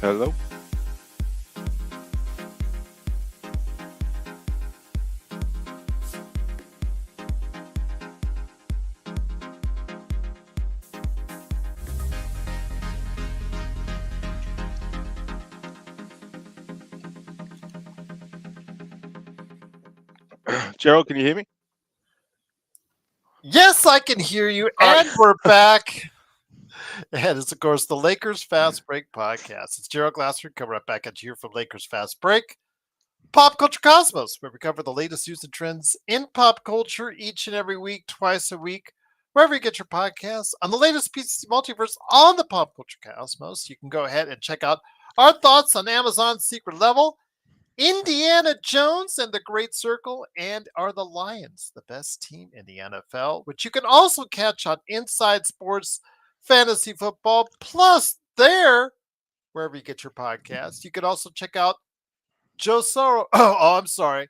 Hello. Gerald, can you hear me? Yes, I can hear you, and we're back. And it's, of course, the Lakers Fast Break podcast. It's Gerald Glassford coming right back at you here from Lakers Fast Break, Pop Culture Cosmos, where we cover the latest news and trends in pop culture each and every week, twice a week, wherever you get your podcasts. On the latest pieces of multiverse on the Pop Culture Cosmos, you can go ahead and check out our thoughts on Amazon's Secret Level, Indiana Jones and the Great Circle, and Are the Lions the best team in the NFL? Which you can also catch on Inside Sports Fantasy Football, plus there, wherever you get your podcasts. You can also check out Joe Soro. I'm sorry.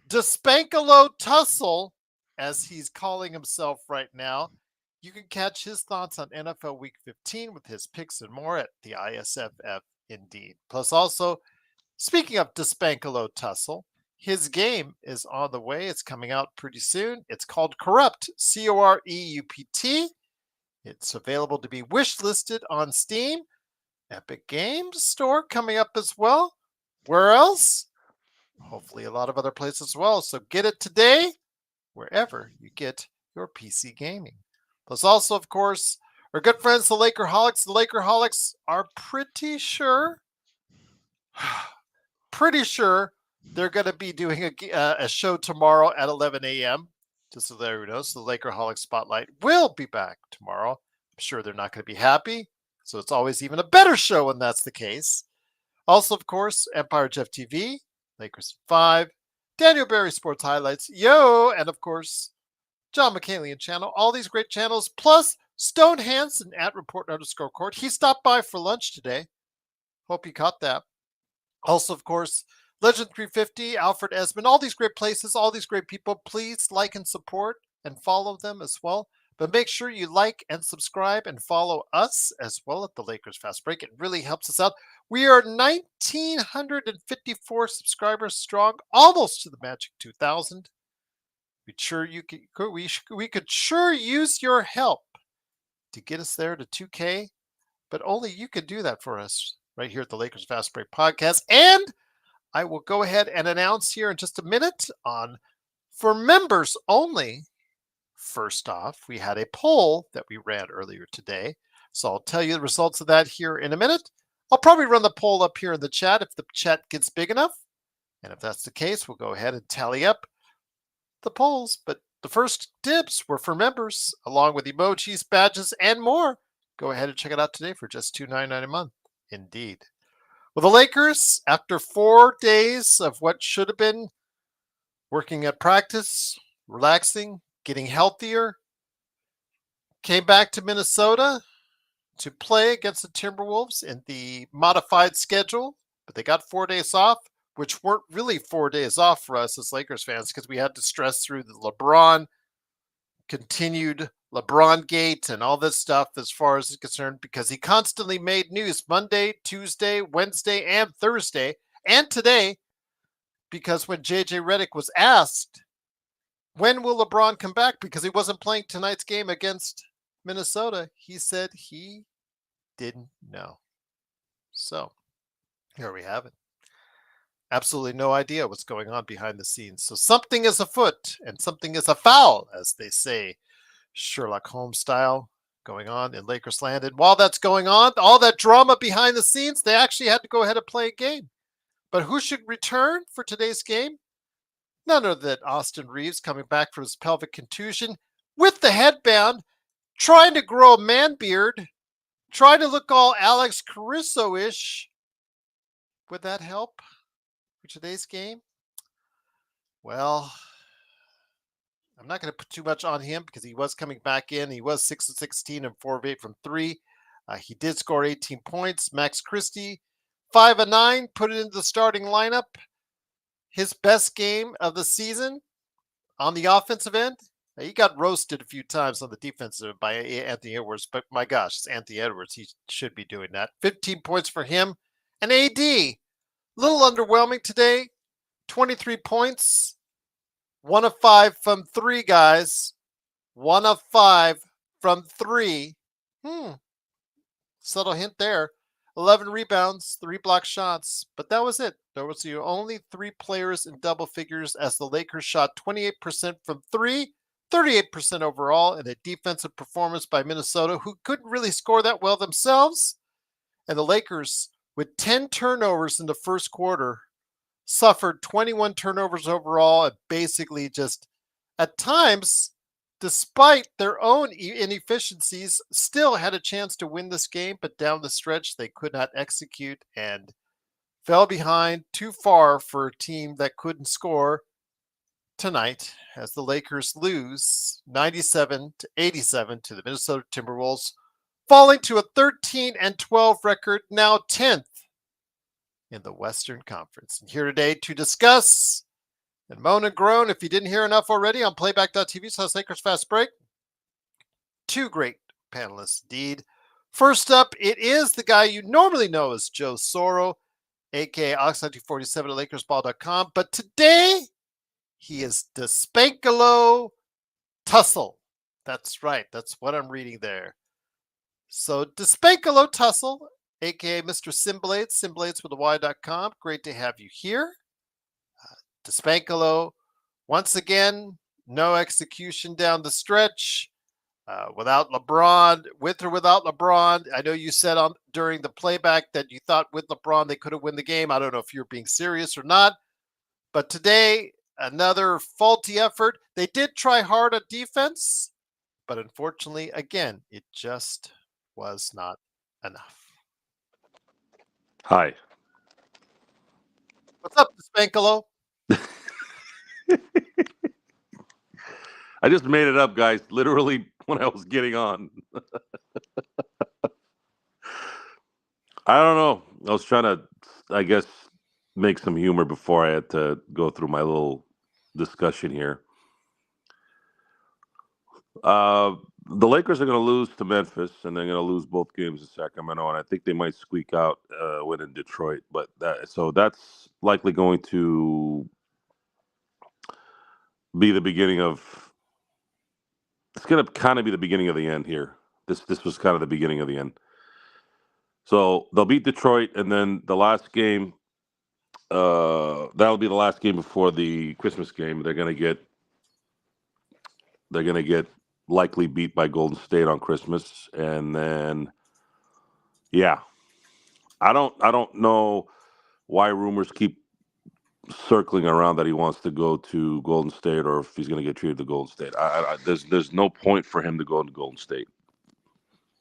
Despankalo Tussle, as he's calling himself right now. You can catch his thoughts on NFL Week 15 with his picks and more at the ISFF Indeed. Plus also, speaking of Despankalo Tussle, his game is on the way. It's coming out pretty soon. It's called Corrupt, Coreupt. It's available to be wish listed on Steam. Epic Games Store coming up as well. Where else? Hopefully a lot of other places as well. So get it today wherever you get your PC gaming. Plus also, of course, our good friends, the Lakerholics. The Lakerholics are pretty sure they're going to be doing a show tomorrow at 11 a.m. Just so everyone knows, the Lakerholics Spotlight will be back tomorrow. I'm sure they're not going to be happy, so it's always even a better show when that's the case. Also, of course, Empire Jeff TV, Lakers 5, Daniel Barry Sports Highlights, and of course, John McCallion channel. All these great channels, plus Stone Hansen at report_court. He stopped by for lunch today. Hope you caught that. Also, of course, Legend 350, Alfred Esmond, all these great places, all these great people. Please like and support and follow them as well. But make sure you like and subscribe and follow us as well at the Lakers Fast Break. It really helps us out. We are 1,954 subscribers strong, almost to the magic 2,000. We could sure use your help to get us there to 2K, but only you can do that for us right here at the Lakers Fast Break podcast. And I will go ahead and announce here in just a minute for members only. First off, we had a poll that we ran earlier today. So I'll tell you the results of that here in a minute. I'll probably run the poll up here in the chat if the chat gets big enough. And if that's the case, we'll go ahead and tally up the polls. But the first dibs were for members, along with emojis, badges, and more. Go ahead and check it out today for just $2.99 a month. Indeed. Well, the Lakers, after 4 days of what should have been working at practice, relaxing, getting healthier, came back to Minnesota to play against the Timberwolves in the modified schedule, but they got 4 days off, which weren't really 4 days off for us as Lakers fans because we had to stress through the continued LeBron gate and all this stuff as far as it's concerned, because he constantly made news Monday, Tuesday, Wednesday, and Thursday, and today, because when JJ Redick was asked, when will LeBron come back? Because he wasn't playing tonight's game against Minnesota, he said he didn't know. So here we have it. Absolutely no idea what's going on behind the scenes. So something is afoot and something is afoul, as they say, Sherlock Holmes style, going on in Lakers land. And while that's going on, all that drama behind the scenes, they actually had to go ahead and play a game. But who should return for today's game? None other than Austin Reeves, coming back from his pelvic contusion with the headband, trying to grow a man beard, trying to look all Alex Caruso-ish. Would that help for today's game? Well, I'm not going to put too much on him because he was coming back in. He was 6 of 16 and 4 of 8 from 3. He did score 18 points. Max Christie, 5 of 9, put it into the starting lineup. His best game of the season on the offensive end. He got roasted a few times on the defensive by Anthony Edwards, but my gosh, it's Anthony Edwards. He should be doing that. 15 points for him And AD, a little underwhelming today. 23 points, 1 of 5 from 3, guys. 1 of 5 from 3. Subtle hint there. 11 rebounds, 3 block shots, but that was it. There was the only 3 players in double figures as the Lakers shot 28% from 3, 38% overall, and a defensive performance by Minnesota, who couldn't really score that well themselves. And the Lakers, with 10 turnovers in the first quarter, suffered 21 turnovers overall and basically just, at times, despite their own inefficiencies, still had a chance to win this game, but down the stretch, they could not execute and fell behind too far for a team that couldn't score tonight as the Lakers lose 97-87 to the Minnesota Timberwolves, falling to a 13-12 record, now 10th in the Western Conference. And here today to discuss and moan and groan, if you didn't hear enough already, on playback.tv/Lakers Fast Break. 2 great panelists indeed. First up, it is the guy you normally know as Joe Soro, aka Ox1947 at LakersBall.com. But today, he is Despankalo Tussle. That's right. That's what I'm reading there. So Despankalo Tussle, aka Mr. Simblades, Simblades with a Y.com. Great to have you here. Despankalo, once again, no execution down the stretch. Without LeBron, with or without LeBron, I know you said during the playback that you thought with LeBron they could have won the game. I don't know if you're being serious or not. But today, another faulty effort. They did try hard at defense, but unfortunately, again, it just was not enough. Hi. What's up, Spankalo? I just made it up, guys, literally when I was getting on. I don't know. I was trying to, I guess, make some humor before I had to go through my little discussion here. The Lakers are going to lose to Memphis, and they're going to lose both games in Sacramento, and I think they might squeak out a win in Detroit. But that's likely going to be the beginning of. It's going to kind of be the beginning of the end here. This was kind of the beginning of the end. So they'll beat Detroit, and then the last game, that'll be the last game before the Christmas game. They're going to get likely beat by Golden State on Christmas, and then I don't know why rumors keep circling around that he wants to go to Golden State or if he's going to get traded to Golden State. There's no point for him to go to Golden State.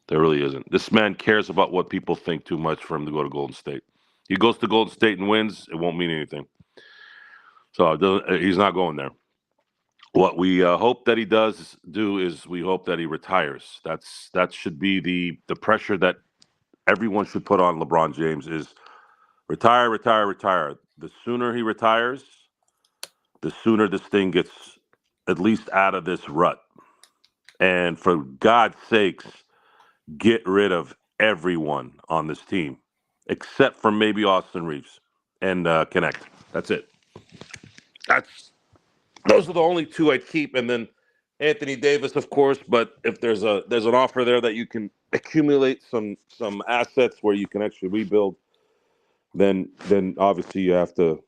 There really isn't. This man cares about what people think too much for him to go to Golden State. He goes to Golden State and wins, it won't mean anything. So he's not going there. What we hope that he does do is we hope that he retires. That should be the pressure that everyone should put on LeBron James is retire, retire, retire. The sooner he retires, the sooner this thing gets at least out of this rut. And for God's sakes, get rid of everyone on this team, except for maybe Austin Reeves and Connect. That's it. Those are the only 2 I'd keep, and then Anthony Davis, of course. But if there's an offer there that you can accumulate some assets where you can actually rebuild, then obviously you have to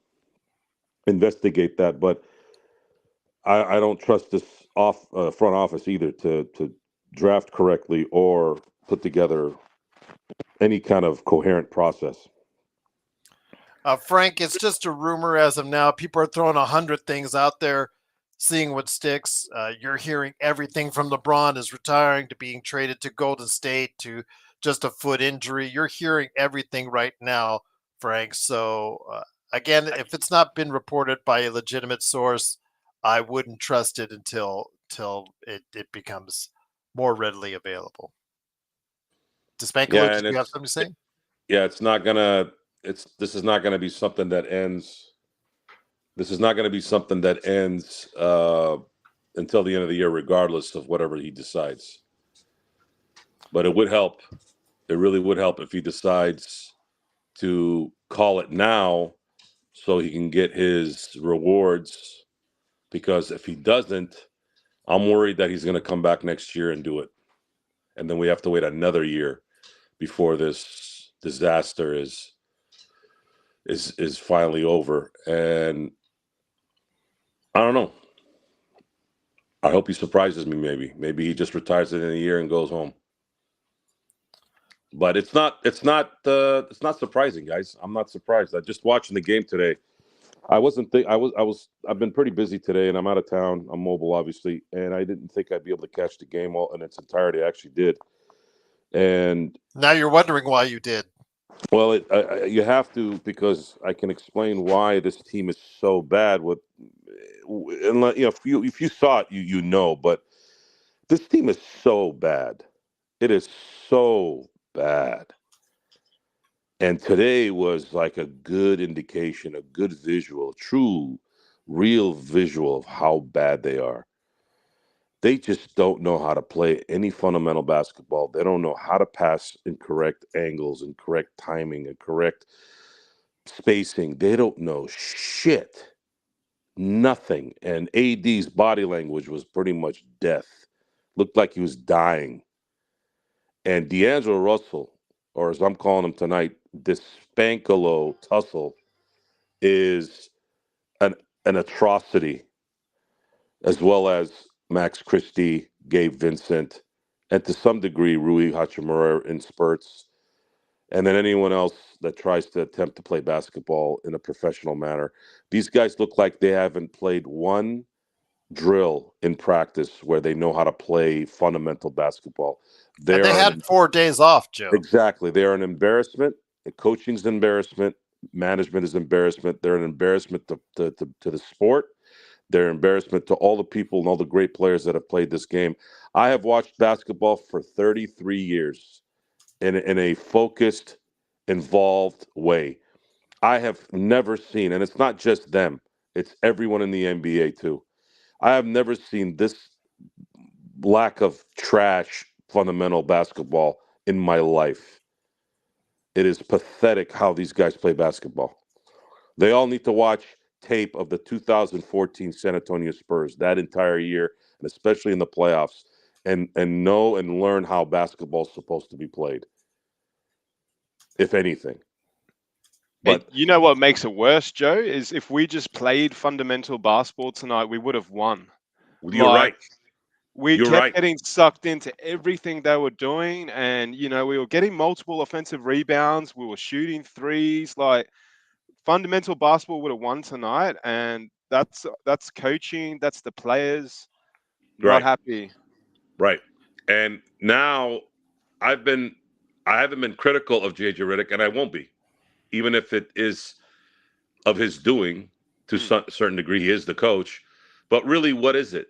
investigate that. But I don't trust this front office either to draft correctly or put together any kind of coherent process. Frank, it's just a rumor as of now. People are throwing 100 things out there, seeing what sticks. You're hearing everything from LeBron is retiring to being traded to Golden State to just a foot injury. You're hearing everything right now, Frank. So, again, if it's not been reported by a legitimate source, I wouldn't trust it until it becomes more readily available. Despankalo, do you have something to say? Yeah, it's not gonna. This is not going to be something that ends. This is not going to be something that ends until the end of the year, regardless of whatever he decides. But it would help. It really would help if he decides to call it now so he can get his rewards. Because if he doesn't, I'm worried that he's going to come back next year and do it. And then we have to wait another year before this disaster is finally over. And I don't know. I hope he surprises me. Maybe he just retires in a year and goes home. But it's not surprising, guys. I'm not surprised. I just watching the game today. I've been pretty busy today, and I'm out of town. I'm mobile, obviously, and I didn't think I'd be able to catch the game all in its entirety. I actually did. And now you're wondering why you did. Well, you have to, because I can explain why this team is so bad. If you saw it, you know. But this team is so bad. It is so bad. And today was like a good indication, a good visual, true, real visual of how bad they are. They just don't know how to play any fundamental basketball. They don't know how to pass in correct angles and correct timing and correct spacing. They don't know shit. Nothing. And AD's body language was pretty much death. Looked like he was dying. And D'Angelo Russell, or as I'm calling him tonight, this Spankalo tussle is an atrocity, as well as Max Christie, Gabe Vincent, and to some degree Rui Hachimura in spurts, and then anyone else that tries to attempt to play basketball in a professional manner. These guys look like they haven't played one drill in practice where they know how to play fundamental basketball. And they had 4 days off, Joe. Exactly. They are an embarrassment. Coaching's an embarrassment. Management is embarrassment. They're an embarrassment to the sport. They're an embarrassment to all the people and all the great players that have played this game. I have watched basketball for 33 years in a focused, involved way. I have never seen, and it's not just them, it's everyone in the NBA too. I have never seen this lack of trash fundamental basketball in my life. It is pathetic how these guys play basketball. They all need to watch tape of the 2014 San Antonio Spurs that entire year, and especially in the playoffs, and know and learn how basketball is supposed to be played, if anything. But you know what makes it worse, Joe, is if we just played fundamental basketball tonight, we would have won. You're right. We kept getting sucked into everything they were doing, and we were getting multiple offensive rebounds. We were shooting threes. Like, fundamental basketball would have won tonight, and that's coaching. That's the players not happy. Right. And now I haven't been critical of JJ Redick, and I won't be, even if it is of his doing to a certain degree. He is the coach, but really, what is it?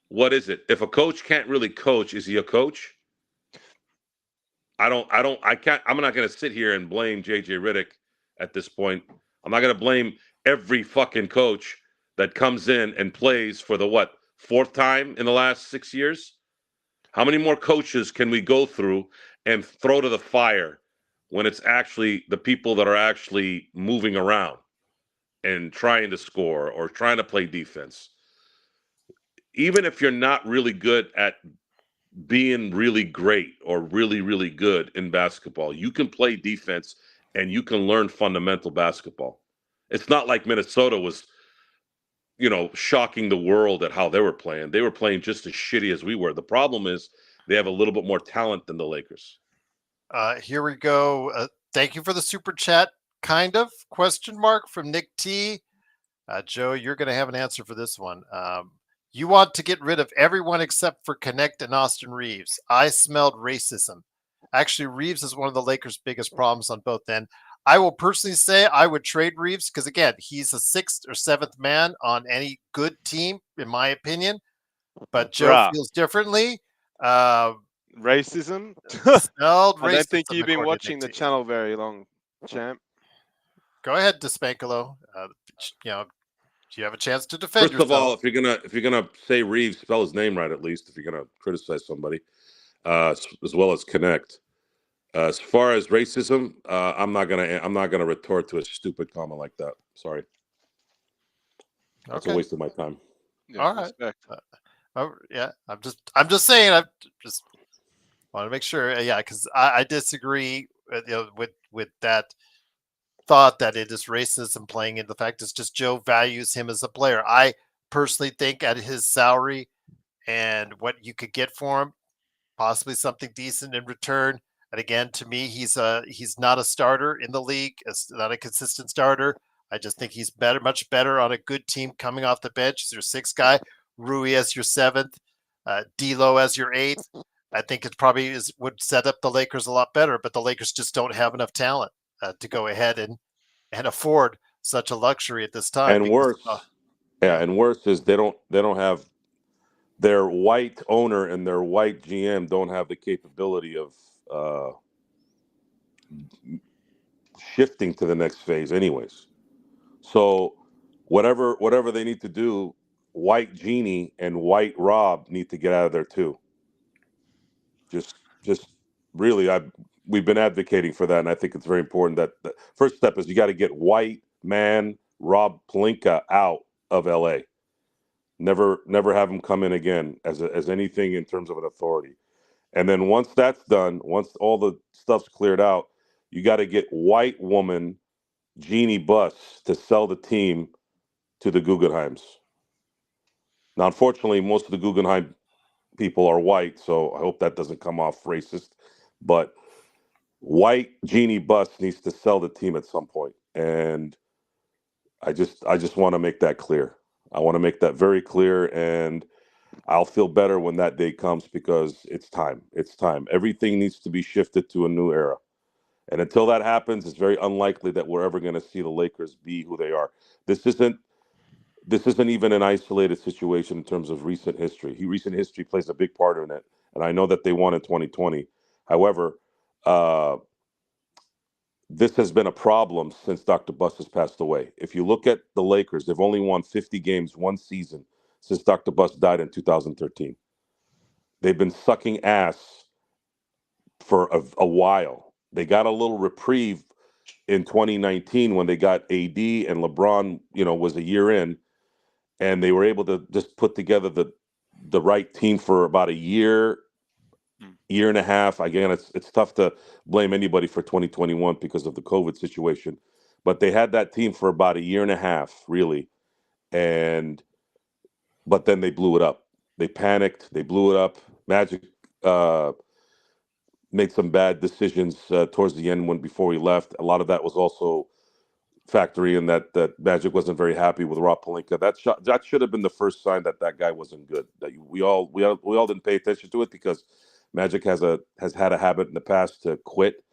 What is it? If a coach can't really coach, is he a coach? I can't. I'm not going to sit here and blame JJ Redick at this point. I'm not going to blame every fucking coach that comes in and plays for the fourth time in the last 6 years. How many more coaches can we go through and throw to the fire when it's actually the people that are actually moving around and trying to score or trying to play defense? Even if you're not really good at being really great or really, really good in basketball, you can play defense and you can learn fundamental basketball. It's not like Minnesota was, shocking the world at how they were playing. They were playing just as shitty as we were. The problem is they have a little bit more talent than the Lakers. Here we go. Thank you for the super chat. Kind of ? From Nick T. Joe, you're going to have an answer for this one. You want to get rid of everyone except for Connect and Austin Reeves. I smelled racism. Actually, Reeves is one of the Lakers' biggest problems on both ends. I will personally say I would trade Reeves because, again, he's a 6th or 7th man on any good team, in my opinion. But Joe feels differently. Racism? Smelled racism. I don't think you've been watching the channel very long, champ. Go ahead, Despankalo. You have a chance to defend yourself. First of all, if you're gonna say Reeves, spell his name right at least. If you're gonna criticize somebody, as well as Connect, As far as racism, I'm not gonna retort to a stupid comment like that. Sorry, that's a waste of my time. Yeah, All right. respect. Yeah, I'm just saying. I just want to make sure. Yeah, because I disagree. With that thought that it is racism playing into the fact it's just Joe values him as a player. I personally think at his salary and what you could get for him, possibly something decent in return. And again, to me, he's not a starter in the league. It's not a consistent starter. I just think he's better, much better on a good team coming off the bench. He's your sixth guy, Rui as your seventh, D'Lo as your eighth. I think it probably would set up the Lakers a lot better, but the Lakers just don't have enough talent to go ahead and afford such a luxury at this time. And Because, worse, and worse is they don't have their white owner and their white GM don't have the capability of shifting to the next phase, anyways. So whatever they need to do, White Genie and White Rob need to get out of there too. Just really, we've been advocating for that, and I think it's very important that the first step is you got to get White Man Rob Pelinka out of LA. Never have him come in again as anything in terms of an authority. And then once that's done, once all the stuff's cleared out, you got to get white woman Jeannie Buss to sell the team to the Guggenheims. Now, unfortunately, most of the Guggenheim people are white, so I hope that doesn't come off racist. But white Jeannie Buss needs to sell the team at some point, and I just want to make that clear. I want to make that very clear, and I'll feel better when that day comes because it's time. It's time. Everything needs to be shifted to a new era. And until that happens, it's very unlikely that we're ever going to see the Lakers be who they are. This isn't even an isolated situation in terms of recent history. Recent history plays a big part in it, and I know that they won in 2020. However, this has been a problem since Dr. Buss has passed away. If you look at the Lakers, they've only won 50 games one season since Dr. Buss died in 2013. They've been sucking ass for a while. They got a little reprieve in 2019 when they got AD and LeBron, was a year in, and they were able to just put together the right team for about a year and a half. Again, it's tough to blame anybody for 2021 because of the COVID situation, but they had that team for about a year and a half, really, but then they blew it up. They panicked. They blew it up. Magic made some bad decisions towards the end before he left. A lot of that was also factory in that Magic wasn't very happy with Rob Pelinka. That should have been the first sign that guy wasn't good. That we all didn't pay attention to it because Magic has had a habit in the past to quit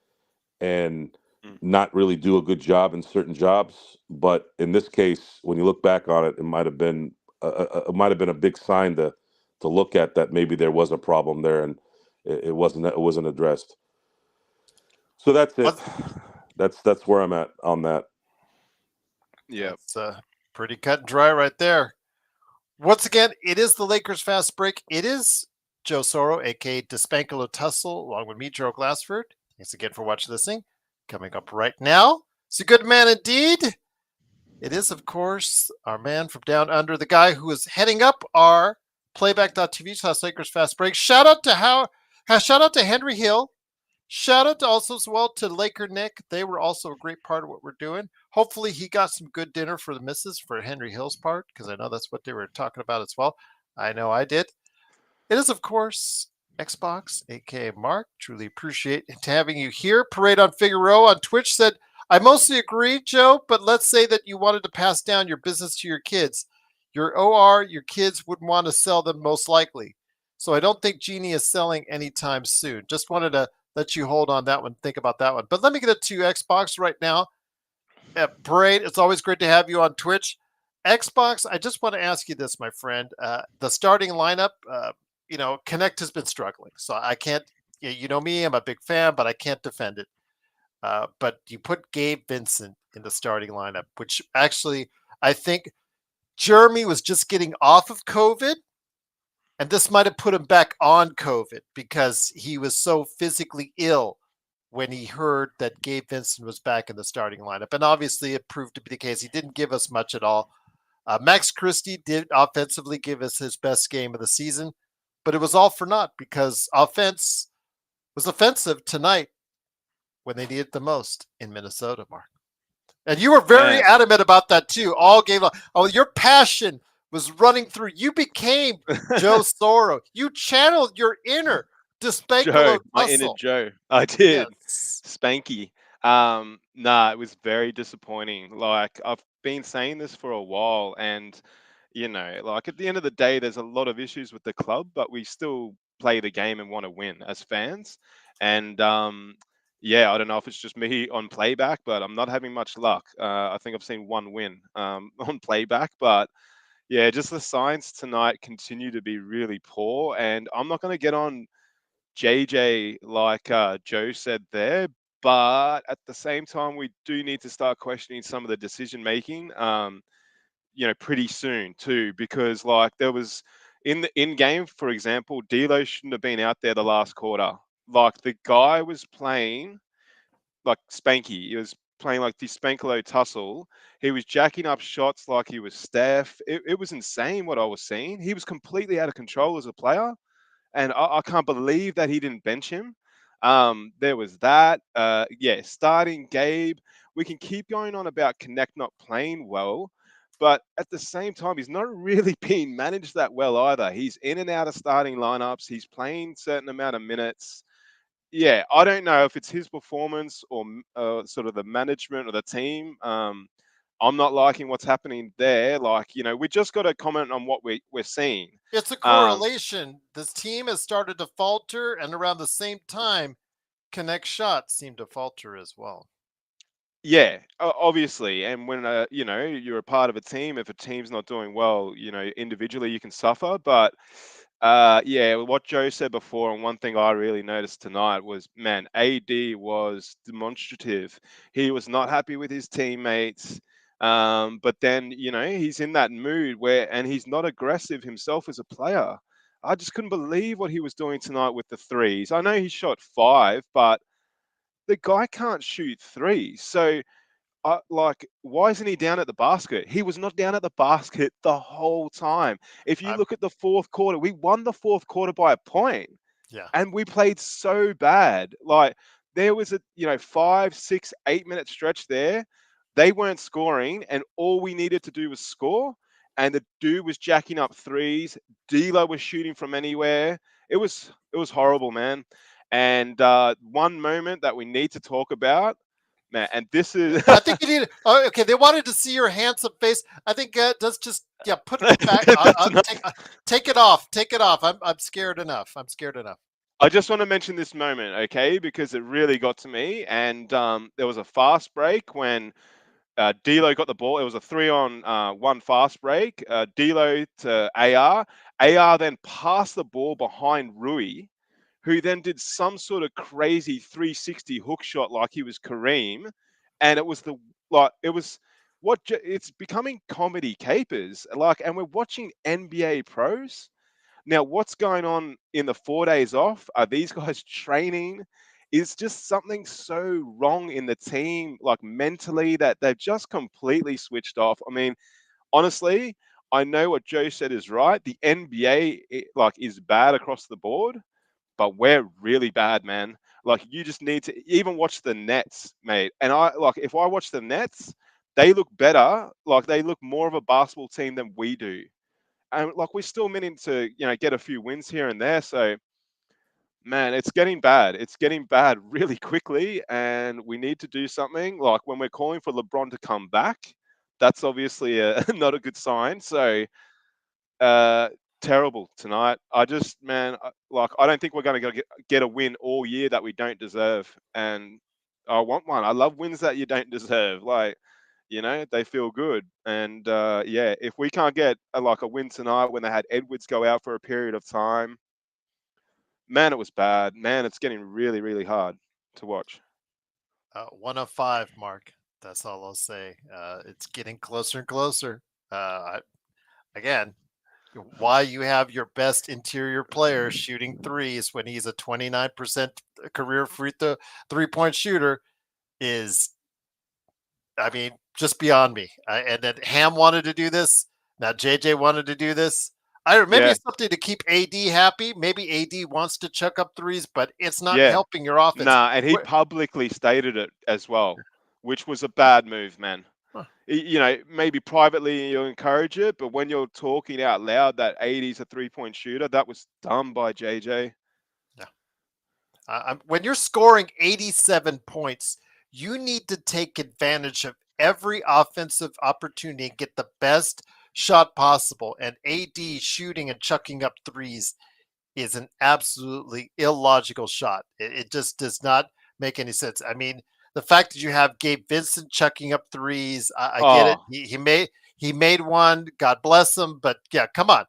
and not really do a good job in certain jobs. But in this case, when you look back on it, it might have been a big sign to look at that maybe there was a problem there and it wasn't addressed. So that's it. That's where I'm at on that. Yeah, it's pretty cut and dry right there. Once again, it is the Lakers Fast Break. It is Joe Soro, a.k.a. Despankalo Tussle, along with me, Joe Glassford. Thanks again for watching this thing. Coming up right now, it's a good man indeed. It is, of course, our man from down under, the guy who is heading up our playback.tv/Lakers Fast Break. Shout out to Henry Hill. Shout out also as well to Laker Nick. They were also a great part of what we're doing. Hopefully he got some good dinner for the missus for Henry Hill's part, because I know that's what they were talking about as well. I know I did. It is, of course, Xbox, aka Mark. Truly appreciate having you here. Parade on Figueroa on Twitch said, I mostly agree, Joe, but let's say that you wanted to pass down your business to your kids. Your OR, your kids wouldn't want to sell them most likely. So I don't think Genie is selling anytime soon. Just wanted to let you hold on that one, think about that one. But let me get it to Xbox right now. Parade, it's always great to have you on Twitch. Xbox, I just want to ask you this, my friend. The starting lineup, Connect has been struggling. So I can't, you know me, I'm a big fan, but I can't defend it. But you put Gabe Vincent in the starting lineup, which actually I think Jeremy was just getting off of COVID. And this might have put him back on COVID because he was so physically ill when he heard that Gabe Vincent was back in the starting lineup. And obviously it proved to be the case. He didn't give us much at all. Max Christie did offensively give us his best game of the season, but it was all for naught because offense was offensive tonight when they needed it the most in Minnesota, Mark. And you were very adamant about that too. All game long. Oh, your passion was running through. You became Joe Soro. You channeled your inner Joe, Despankolo my inner hustle. Joe. I did. Yes. Spanky. It was very disappointing. Like, I've been saying this for a while, and like, at the end of the day, there's a lot of issues with the club, but we still play the game and want to win as fans. And yeah, I don't know if it's just me on playback, but I'm not having much luck. I think I've seen one win on playback, but yeah, just the signs tonight continue to be really poor. And I'm not going to get on JJ like Joe said there, but at the same time, we do need to start questioning some of the decision making. Pretty soon too, because like there was in the in game, for example, D'Lo shouldn't have been out there the last quarter. Like, the guy was playing like Spanky. He was playing like the Spankolo tussle. He was jacking up shots like he was Steph. It was insane what I was seeing. He was completely out of control as a player, and I can't believe that he didn't bench him. There was that. Yeah, starting Gabe. We can keep going on about Connect not playing well, but at the same time, he's not really being managed that well either. He's in and out of starting lineups. He's playing certain amount of minutes. Yeah, I don't know if it's his performance or sort of the management or the team. I'm not liking what's happening there. Like, we just got to comment on what we're seeing. It's a correlation. This team has started to falter, and around the same time, Connect shots seem to falter as well. Yeah, obviously. And when you're a part of a team, if a team's not doing well, individually you can suffer. But yeah, what Joe said before, and one thing I really noticed tonight was, man, AD was demonstrative. He was not happy with his teammates. But then, he's in that mood and he's not aggressive himself as a player. I just couldn't believe what he was doing tonight with the threes. I know he shot 5, but the guy can't shoot threes. So, like, why isn't he down at the basket? He was not down at the basket the whole time. If you look at the fourth quarter, we won the fourth quarter by a point. Yeah. And we played so bad. Like, there was a 5, 6, 8 minute stretch there. They weren't scoring, and all we needed to do was score. And the dude was jacking up threes. D'Lo was shooting from anywhere. It was horrible, man. And one moment that we need to talk about, man, and this is I think you need. Oh, okay, they wanted to see your handsome face. I think let's just put it back. Take it off. Take it off. I'm scared enough. I'm scared enough. I just want to mention this moment, okay, because it really got to me. And there was a fast break when D'Lo got the ball. It was a 3-on-1 fast break. D'Lo to AR. AR then passed the ball behind Rui, who then did some sort of crazy 360 hook shot like he was Kareem. And it was it's becoming comedy capers. Like, and we're watching NBA pros. Now, what's going on in the 4 days off? Are these guys training? Is just something so wrong in the team, like mentally, that they've just completely switched off. I mean, honestly, I know what Joe said is right. The NBA is bad across the board, but we're really bad, man. Like, you just need to even watch the Nets, mate. And if I watch the Nets, they look better. Like, they look more of a basketball team than we do. And like, we're still meaning to, get a few wins here and there. So, man, it's getting bad. It's getting bad really quickly, and we need to do something. Like, when we're calling for LeBron to come back, that's obviously not a good sign. So, terrible tonight. I just, man, I don't think we're going to get a win all year that we don't deserve. And I want one. I love wins that you don't deserve. Like, they feel good. And yeah, if we can't get a win tonight when they had Edwards go out for a period of time, man, it was bad. Man, it's getting really, really hard to watch. 1 of 5, Mark. That's all I'll say. It's getting closer and closer. Again, why you have your best interior player shooting threes when he's a 29% career three-point shooter is, I mean, just beyond me. And then Ham wanted to do this. Now JJ wanted to do this. I don't know, maybe Yeah, it's something to keep AD happy. Maybe AD wants to chuck up threes, but it's not yeah. helping your offense. Nah, and he publicly stated it as well, which was a bad move, man. Huh. You know, maybe privately you encourage it, but when you're talking out loud that 80's a three-point shooter, that was dumb by JJ. When you're scoring 87 points, you need to take advantage of every offensive opportunity and get the best shot possible. And AD shooting and chucking up threes is an absolutely illogical shot. It just does not make any sense. I mean, the fact that you have Gabe Vincent chucking up threes, I get it. Oh, He made one. God bless him. But yeah, come on.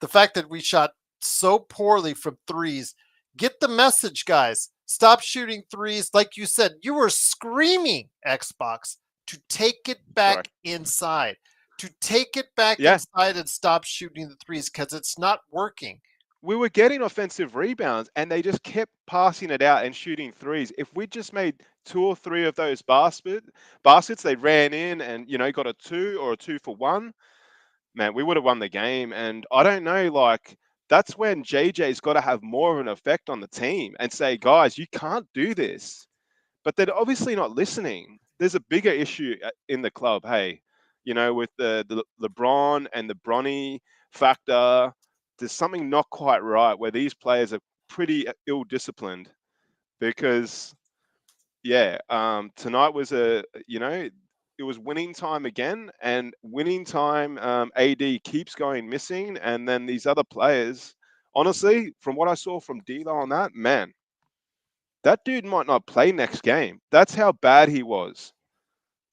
The fact that we shot so poorly from threes, get the message, guys. Stop shooting threes. Like you said, you were screaming, Xbox, to take it back correct. inside, to take it back Yeah, inside and stop shooting the threes because it's not working. we were getting offensive rebounds and they just kept passing it out and shooting threes. If we just made 2 or 3 of those baskets, they ran in and, you know, got a 2 or a 2-for-1, man, we would have won the game. And I don't know, like, that's when JJ's got to have more of an effect on the team and say, guys, you can't do this. But they're obviously not listening. There's a bigger issue in the club, hey, you know, with the LeBron and the Bronny factor. There's something not quite right where these players are pretty ill-disciplined because, yeah, tonight was it was winning time again, and winning time, AD keeps going missing, and then these other players, honestly, from what I saw from D'Lo on that, man, that dude might not play next game. That's how bad he was,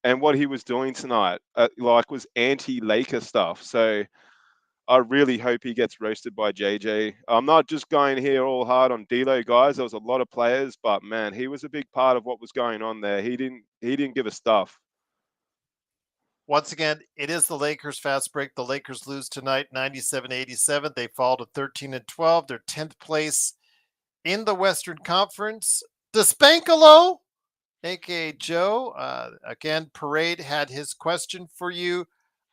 and what he was doing tonight, like, was anti-Laker stuff. So I really hope he gets roasted by JJ. I'm not just going here all hard on D'Lo, guys. There was a lot of players, but man, he was a big part of what was going on there. He didn't give a stuff. Once again, it is the Lakers fast break. The Lakers lose tonight 97-87. They fall to 13-12. They're 10th place in the Western Conference. DeSpankalo, aka Joe. Again, Parade had his question for you.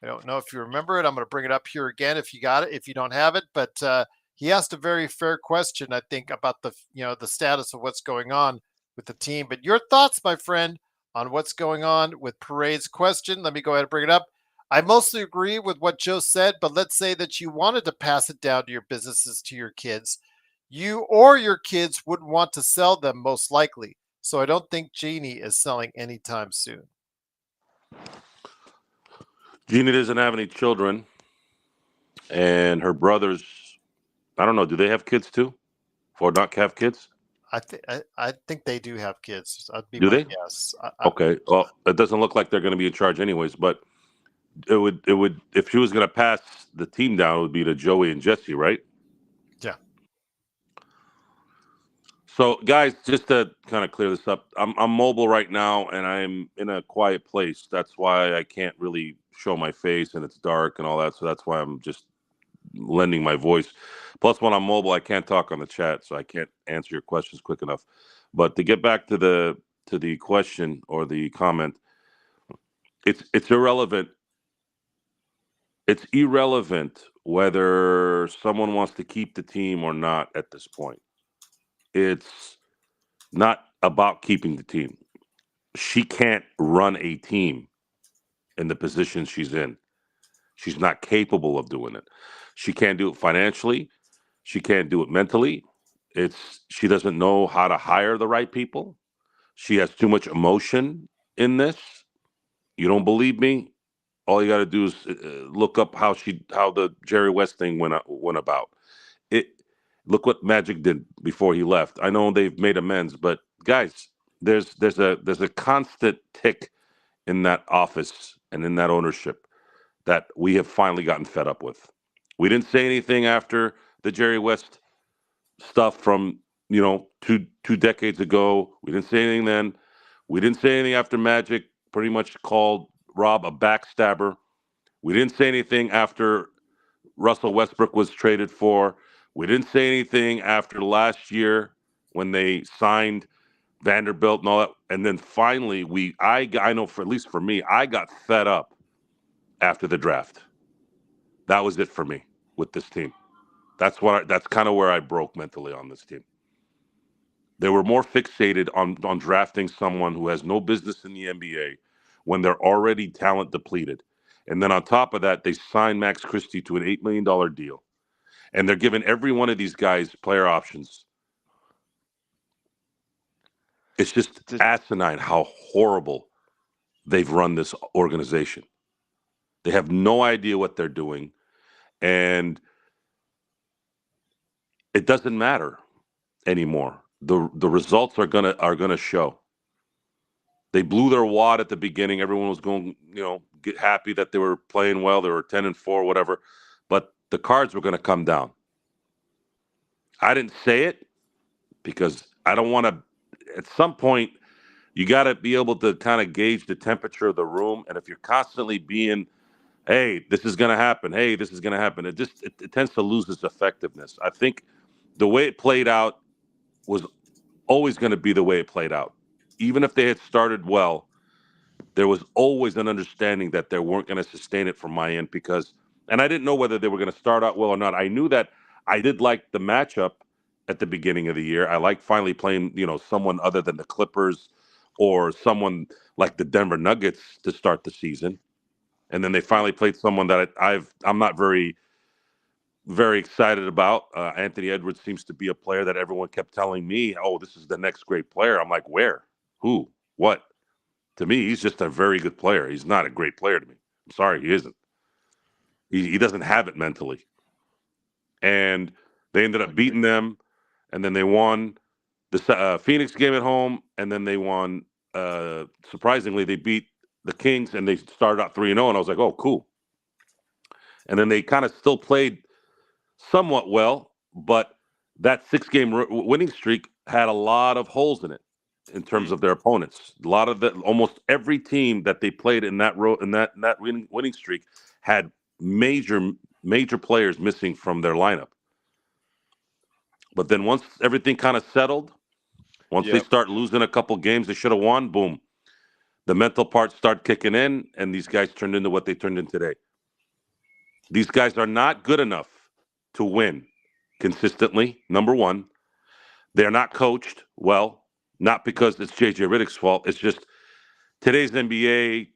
I don't know if you remember it. I'm going to bring it up here again if you got it, if you don't have it. But he asked a very fair question, I think, about the status of what's going on with the team. But your thoughts, my friend, on what's going on with Parade's question. Let me go ahead and bring it up. I mostly agree with what Joe said, but let's say that you wanted to pass it down to your businesses, to your kids. You or your kids wouldn't want to sell them, most likely. So I don't think Jeannie is selling anytime soon. Jeannie doesn't have any children, and her brothers, I don't know, do they have kids too? Or not have kids? I think they do have kids. That'd be Do my they? guess. Okay. Well, it doesn't look like they're going to be in charge anyways, but it would if she was going to pass the team down, it would be to Joey and Jesse, right? Yeah. So, guys, just to kind of clear this up, I'm mobile right now, and I'm in a quiet place. That's why I can't really show my face, and it's dark and all that. So that's why I'm just lending my voice. Plus, when I'm mobile, I can't talk on the chat, so I can't answer your questions quick enough. But to get back to the question or the comment, it's irrelevant. It's irrelevant whether someone wants to keep the team or not at this point. It's not about keeping the team. She can't run a team in the position she's in. She's not capable of doing it. She can't do it financially. She can't do it mentally. She doesn't know how to hire the right people. She has too much emotion in this. You don't believe me? All you got to do is look up how the Jerry West thing went about. It Look what Magic did before he left. I know they've made amends, but guys, there's a constant tick in that office and in that ownership that we have finally gotten fed up with. We didn't say anything after the Jerry West stuff from two decades ago. We didn't say anything then. We didn't say anything after Magic pretty much called Rob a backstabber. We didn't say anything after Russell Westbrook was traded for. We didn't say anything after last year when they signed Vanderbilt and all that. And then finally, I know at least for me, I got fed up after the draft. That was it for me with this team. That's kind of where I broke mentally on this team. They were more fixated on drafting someone who has no business in the NBA when they're already talent depleted. And then on top of that, they signed Max Christie to an $8 million deal. And they're giving every one of these guys player options. It's just asinine how horrible they've run this organization. They have no idea what they're doing. And it doesn't matter anymore. The results are gonna show. They blew their wad at the beginning. Everyone was going, get happy that they were playing well. They were 10-4, whatever. But the cards were going to come down. I didn't say it because I don't want to. At some point, you got to be able to kind of gauge the temperature of the room. And if you're constantly being, hey, this is going to happen. Hey, this is going to happen. It tends to lose its effectiveness. I think the way it played out was always going to be the way it played out. Even if they had started well, there was always an understanding that they weren't going to sustain it from my end and I didn't know whether they were going to start out well or not. I knew that I did like the matchup at the beginning of the year. I liked finally playing, someone other than the Clippers or someone like the Denver Nuggets to start the season. And then they finally played someone that I'm not very, very excited about. Anthony Edwards seems to be a player that everyone kept telling me, oh, this is the next great player. I'm like, where? Who? What? To me, he's just a very good player. He's not a great player to me. I'm sorry, he isn't. He doesn't have it mentally. And they ended up beating them, and then they won the Phoenix game at home, and then they won. Surprisingly, they beat the Kings, and they started out 3-0, and I was like, oh, cool. And then they kind of still played somewhat well, but that 6-game winning streak had a lot of holes in it in terms of their opponents. A lot of almost every team that they played in that winning streak had major players missing from their lineup. But then once everything kind of settled, once they start losing a couple games they should have won, boom, the mental parts start kicking in, and these guys turned into what they turned in today. These guys are not good enough to win consistently, number one. They're not coached well, not because it's J.J. Redick's fault. It's just today's NBA,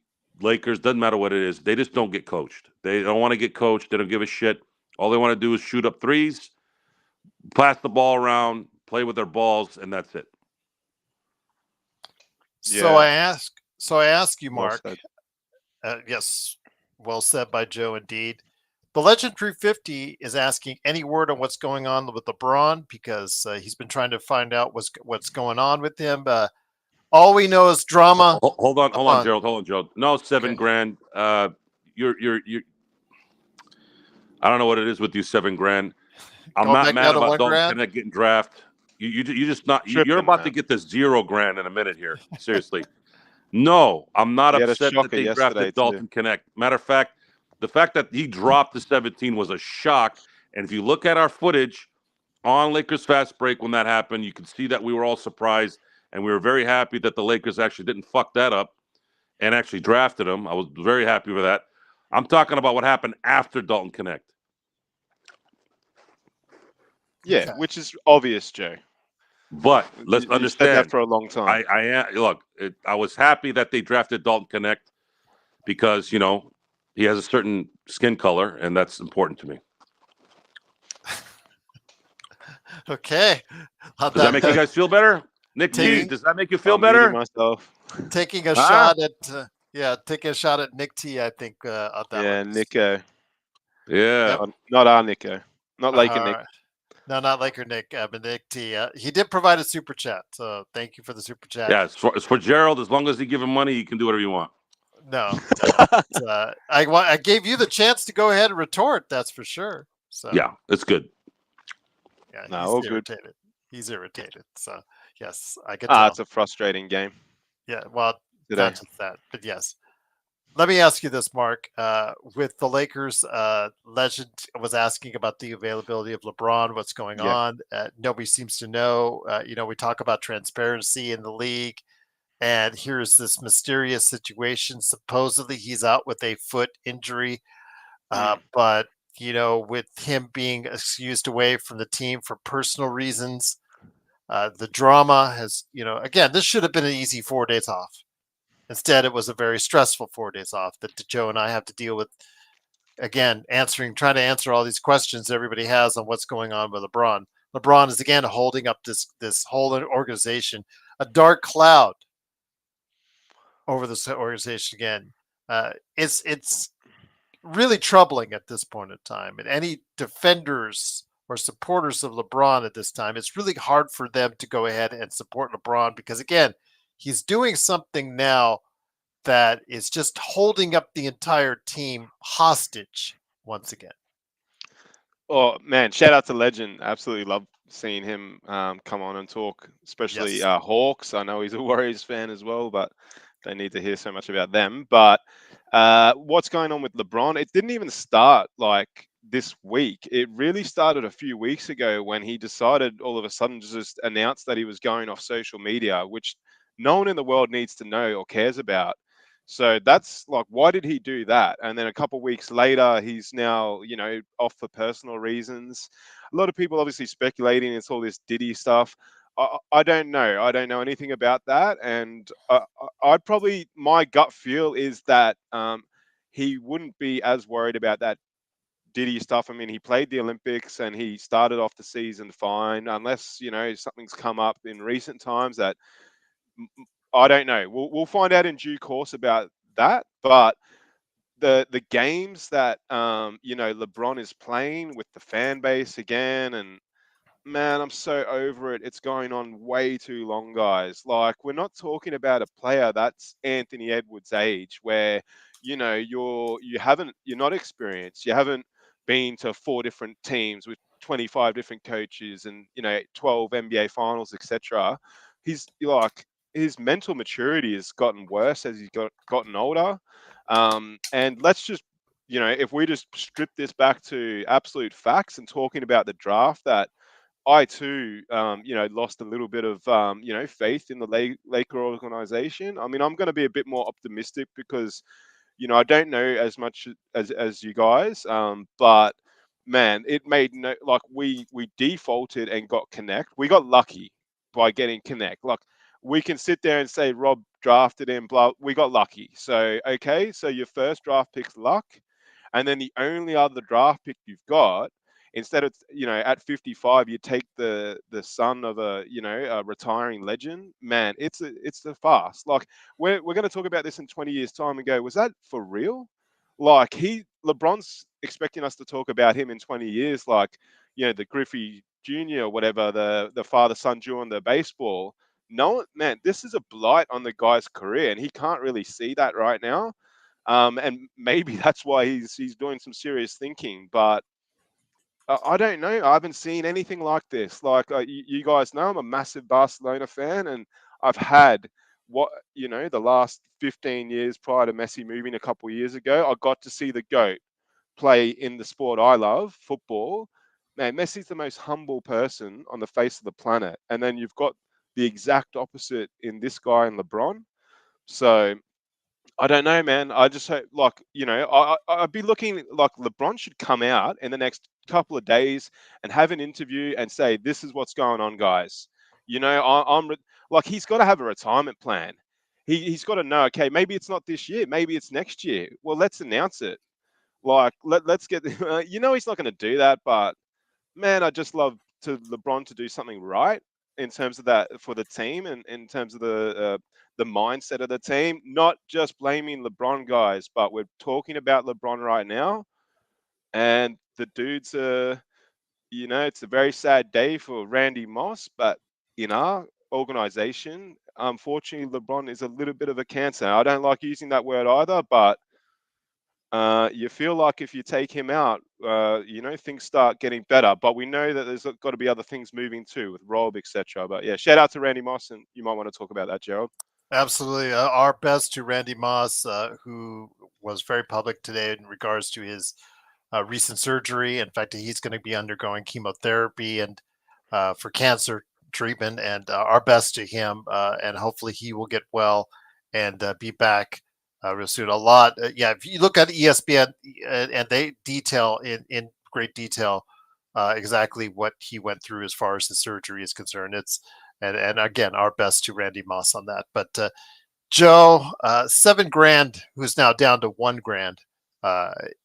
Lakers, doesn't matter what it is. They just don't get coached. They don't want to get coached. They don't give a shit. All they want to do is shoot up threes, pass the ball around, play with their balls, and that's it. So I ask you, Mark. Yes, well said by Joe, indeed. The Legend 350 is asking any word on what's going on with LeBron, because he's been trying to find out what's going on with him. All we know is drama. Hold on, Gerald. No, $7,000. You're. I don't know what it is with you, $7,000. I'm not mad about Dalton Connect getting drafted. You just not. You're about to get this $0,000 in a minute here. Seriously. No, I'm not upset that they drafted Dalton Connect. Matter of fact, the fact that he dropped to 17 was a shock. And if you look at our footage on Lakers Fast Break when that happened, you can see that we were all surprised, and we were very happy that the Lakers actually didn't fuck that up and actually drafted him. I was very happy with that. I'm talking about what happened after Dalton Connect. Yeah, which is obvious, Joe. But let's understand said that for a long time. I was happy that they drafted Dalton Connect because he has a certain skin color, and that's important to me. Okay. Does that make you guys feel better? Nick T, does that make you feel better? Myself. Taking a shot at Nick T, I think. Nico. Yeah. Not our Nico. Not Laker Nick. No, not Laker Nick, but Nick T. He did provide a super chat, so thank you for the super chat. Yeah, it's for Gerald. As long as you give him money, you can do whatever you want. No, I gave you the chance to go ahead and retort. That's for sure. So yeah, it's good. Yeah, he's irritated. Good. He's irritated. So yes, I get. It's a frustrating game. Yeah, well, not just that, but yes. Let me ask you this, Mark. With the Lakers, Legend was asking about the availability of LeBron, what's going Yeah. on. Nobody seems to know. We talk about transparency in the league, and here's this mysterious situation. Supposedly, he's out with a foot injury, but with him being excused away from the team for personal reasons, the drama has, again, this should have been an easy 4 days off. Instead, it was a very stressful 4 days off that Joe and I have to deal with. Again, trying to answer all these questions everybody has on what's going on with LeBron. LeBron is again holding up this whole organization, a dark cloud over this organization again. It's really troubling at this point in time. And any defenders or supporters of LeBron at this time, it's really hard for them to go ahead and support LeBron because again, he's doing something now that is just holding up the entire team hostage once again. Oh man, shout out to Legend. Absolutely love seeing him come on and talk, especially Yes. Hawks. I know he's a Warriors fan as well, but don't need to hear so much about them. But what's going on with LeBron? It didn't even start like this week. It really started a few weeks ago when he decided all of a sudden to just announce that he was going off social media, which no one in the world needs to know or cares about. So that's like, why did he do that? And then a couple of weeks later, he's now, off for personal reasons. A lot of people obviously speculating it's all this Diddy stuff. I don't know. I don't know anything about that. And I'd probably, my gut feel is that he wouldn't be as worried about that Diddy stuff. I mean, he played the Olympics and he started off the season fine, unless, something's come up in recent times that I don't know. We'll find out in due course about that. But the games that LeBron is playing with the fan base again, and man, I'm so over it. It's going on way too long, guys. Like, we're not talking about a player that's Anthony Edwards' age, where you're not experienced. You haven't been to 4 different teams with 25 different coaches and 12 NBA finals, etc. He's like, his mental maturity has gotten worse as he's gotten older. And let's just, if we just strip this back to absolute facts and talking about the draft, that I too, lost a little bit of, faith in the Laker organization. I mean, I'm going to be a bit more optimistic because, I don't know as much as you guys, but man, it made no, like, we defaulted and got Connect. We got lucky by getting Connect. Like, we can sit there and say Rob drafted him, blah. We got lucky. So okay, so your first draft pick's luck, and then the only other draft pick you've got, instead of at 55 you take the son of a retiring legend. Man, it's the fast. Like, we're going to talk about this in 20 years time and go, was that for real? Like, LeBron's expecting us to talk about him in 20 years like, the Griffey Jr. or whatever, the father son duel in the baseball. No, man, this is a blight on the guy's career, and he can't really see that right now. And maybe that's why he's doing some serious thinking. But I don't know. I haven't seen anything like this. Like, you guys know, I'm a massive Barcelona fan, and I've had the last 15 years prior to Messi moving a couple of years ago, I got to see the GOAT play in the sport I love, football. Man, Messi's the most humble person on the face of the planet. And then you've got the exact opposite in this guy in LeBron. So I don't know, man. I just hope, like, I'd be looking like LeBron should come out in the next couple of days and have an interview and say, "This is what's going on, guys." Like, he's got to have a retirement plan. He's got to know, okay, maybe it's not this year, maybe it's next year. Well, let's announce it. Like, let's get. He's not going to do that, but man, I just love to LeBron to do something right in terms of that for the team, and in terms of the mindset of the team. Not just blaming LeBron, guys, but we're talking about LeBron right now, and the dude's it's a very sad day for Randy Moss, but in our organization, unfortunately, LeBron is a little bit of a cancer. I don't like using that word either, but you feel like if you take him out, things start getting better. But we know that there's got to be other things moving too with Rob, etc. But yeah, shout out to Randy Moss, and you might want to talk about that, Gerald. Absolutely. Our best to Randy Moss, who was very public today in regards to his recent surgery. In fact, he's going to be undergoing chemotherapy and for cancer treatment. And our best to him, and hopefully he will get well and be back real soon. A lot, if you look at ESPN, and they detail in great detail exactly what he went through as far as the surgery is concerned. And again, our best to Randy Moss on that. But Joe, $7,000, who's now down to $1,000,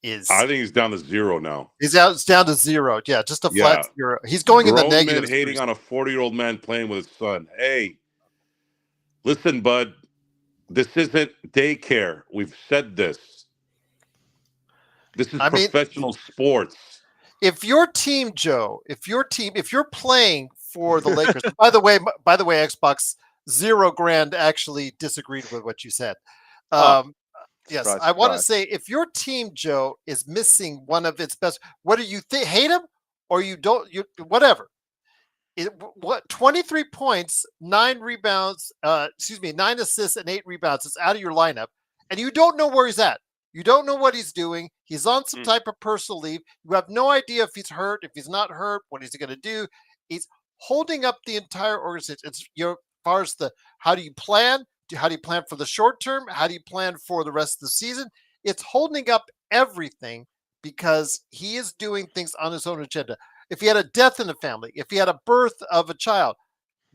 is. I think he's down to zero now. It's down to zero. Yeah, just a flat zero. He's going in the negative. Grown men hating on a 40-year-old man playing with his son. Hey, listen, bud. This isn't daycare. We've said this. This is professional sports. If your team, Joe, if you're playing for the Lakers, by the way, Xbox $0,000 actually disagreed with what you said. Yes, I want to say, if your team, Joe, is missing one of its best, whether you hate him or you don't, whatever. 23 points, 9 rebounds, 9 assists and 8 rebounds. It's out of your lineup, and you don't know where he's at. You don't know what he's doing. He's on some type of personal leave. You have no idea if he's hurt, if he's not hurt, what he's going to do. He's holding up the entire organization. It's as far as how do you plan? How do you plan for the short term? How do you plan for the rest of the season? It's holding up everything because he is doing things on his own agenda. If he had a death in the family, if he had a birth of a child,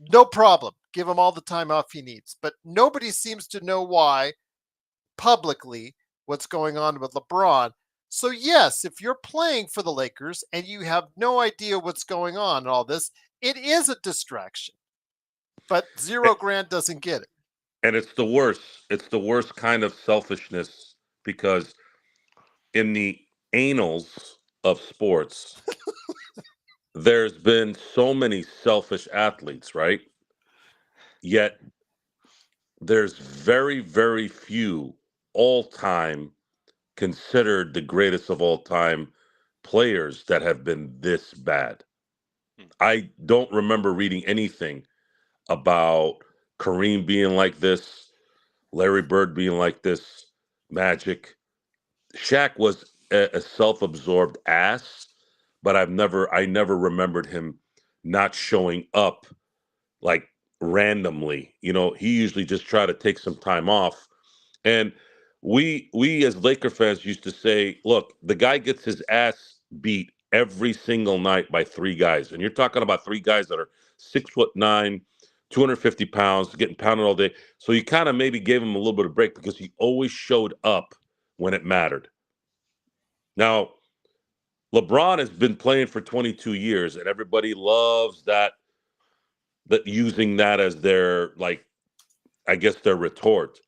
no problem. Give him all the time off he needs. But nobody seems to know why publicly what's going on with LeBron. So yes, if you're playing for the Lakers and you have no idea what's going on and all this, it is a distraction. But $0,000 doesn't get it. And it's the worst. It's the worst kind of selfishness, because in the annals of sports, there's been so many selfish athletes, right? Yet there's very, very few all-time considered the greatest of all time players that have been this bad. I don't remember reading anything about Kareem being like this, Larry Bird being like this, Magic. Shaq was a self-absorbed ass, but I never remembered him not showing up like randomly. He usually just try to take some time off. And we as Laker fans used to say, look, the guy gets his ass beat every single night by 3 guys. And you're talking about 3 guys that are 6'9", 250 pounds, getting pounded all day. So you kind of maybe gave him a little bit of break because he always showed up when it mattered. Now, LeBron has been playing for 22 years, and everybody loves that using that as their, I guess, their retort.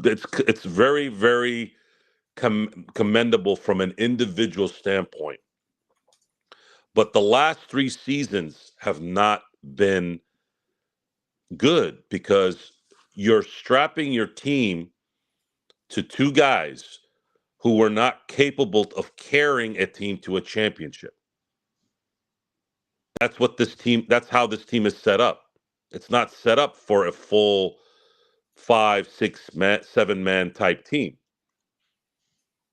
It's very, very commendable from an individual standpoint. But the last 3 seasons have not been good because you're strapping your team to 2 guys who were not capable of carrying a team to a championship. That's how this team is set up. It's not set up for a full 5, 6, 7-man type team.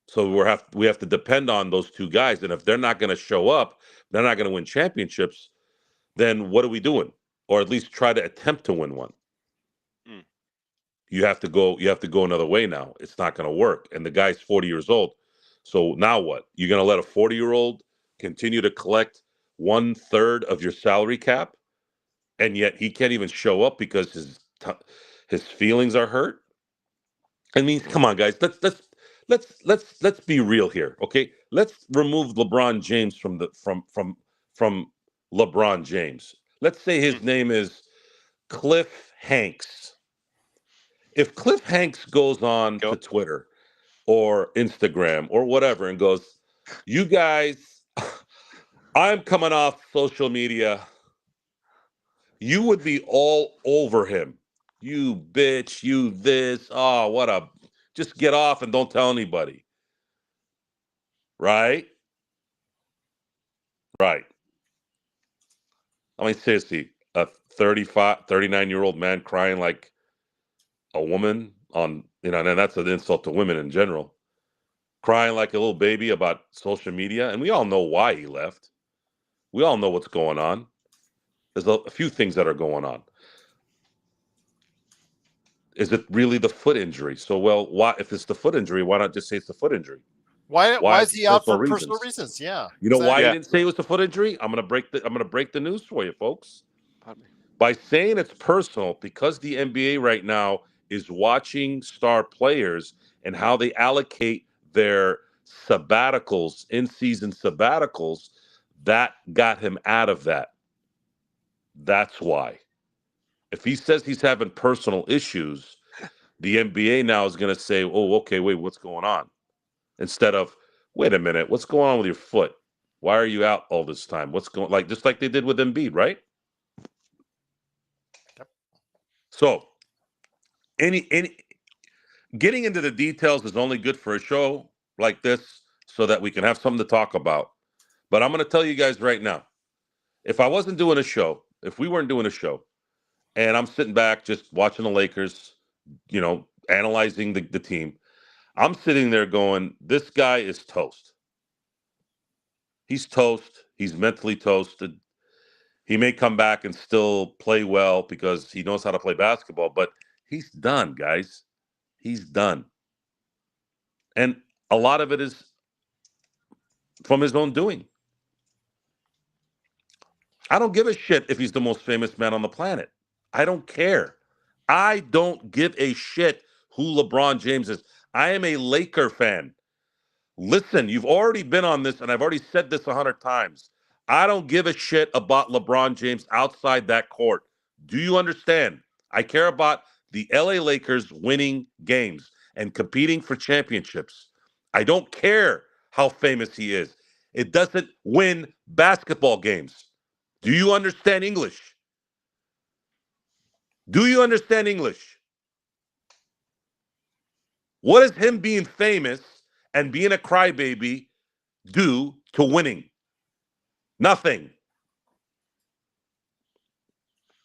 So we have to depend on those 2 guys. And if they're not going to show up, they're not going to win championships, then what are we doing? Or at least try to attempt to win one. You have to go another way now. It's not going to work. And the guy's 40 years old. So now what? You're going to let a 40-year-old continue to collect 1/3 of your salary cap, and yet he can't even show up because his feelings are hurt? I mean, come on, guys. Let's be real here, okay? Let's remove LeBron James from LeBron James. Let's say his name is Cliff Hanks. If Cliff Hanks goes on to Twitter or Instagram or whatever and goes, "You guys, I'm coming off social media," you would be all over him. You bitch, you this, just get off and don't tell anybody. Right? Right. I mean, seriously, a 39-year-old man crying like a woman and that's an insult to women in general. crying like a little baby about social media, and we all know why he left. We all know what's going on. There's a few things that are going on. Is it really the foot injury? So, well, why? If it's the foot injury, why not just say it's the foot injury? Why is he out for personal personal reasons? reasons? Yeah. You know why he Yeah. didn't say it was the foot injury? I'm gonna break the news for you, folks. Pardon me. By saying it's personal, because the NBA right now is watching star players and how they allocate their sabbaticals, in-season sabbaticals, that got him out of that. That's why. If he says he's having personal issues, the NBA now is going to say, oh, okay, wait, what's going on? Instead of, wait a minute, what's going on with your foot? Why are you out all this time? What's going, like, just like they did with Embiid, right? Yep. So, any getting into the details is only good for a show like this so that we can have something to talk about. But I'm going to tell you guys right now, if I wasn't doing a show, if we weren't doing a show, and I'm sitting back just watching the Lakers, analyzing the team, I'm sitting there going, this guy is toast. He's toast. He's mentally toasted. He may come back and still play well because he knows how to play basketball, but he's done, guys. He's done. And a lot of it is from his own doing. I don't give a shit if he's the most famous man on the planet. I don't care. I don't give a shit who LeBron James is. I am a Laker fan. Listen, you've already been on this, and I've already said this 100 times. I don't give a shit about LeBron James outside that court. Do you understand? I care about the LA Lakers winning games and competing for championships. I don't care how famous he is. It doesn't win basketball games. Do you understand English? Do you understand English? What does him being famous and being a crybaby do to winning? Nothing.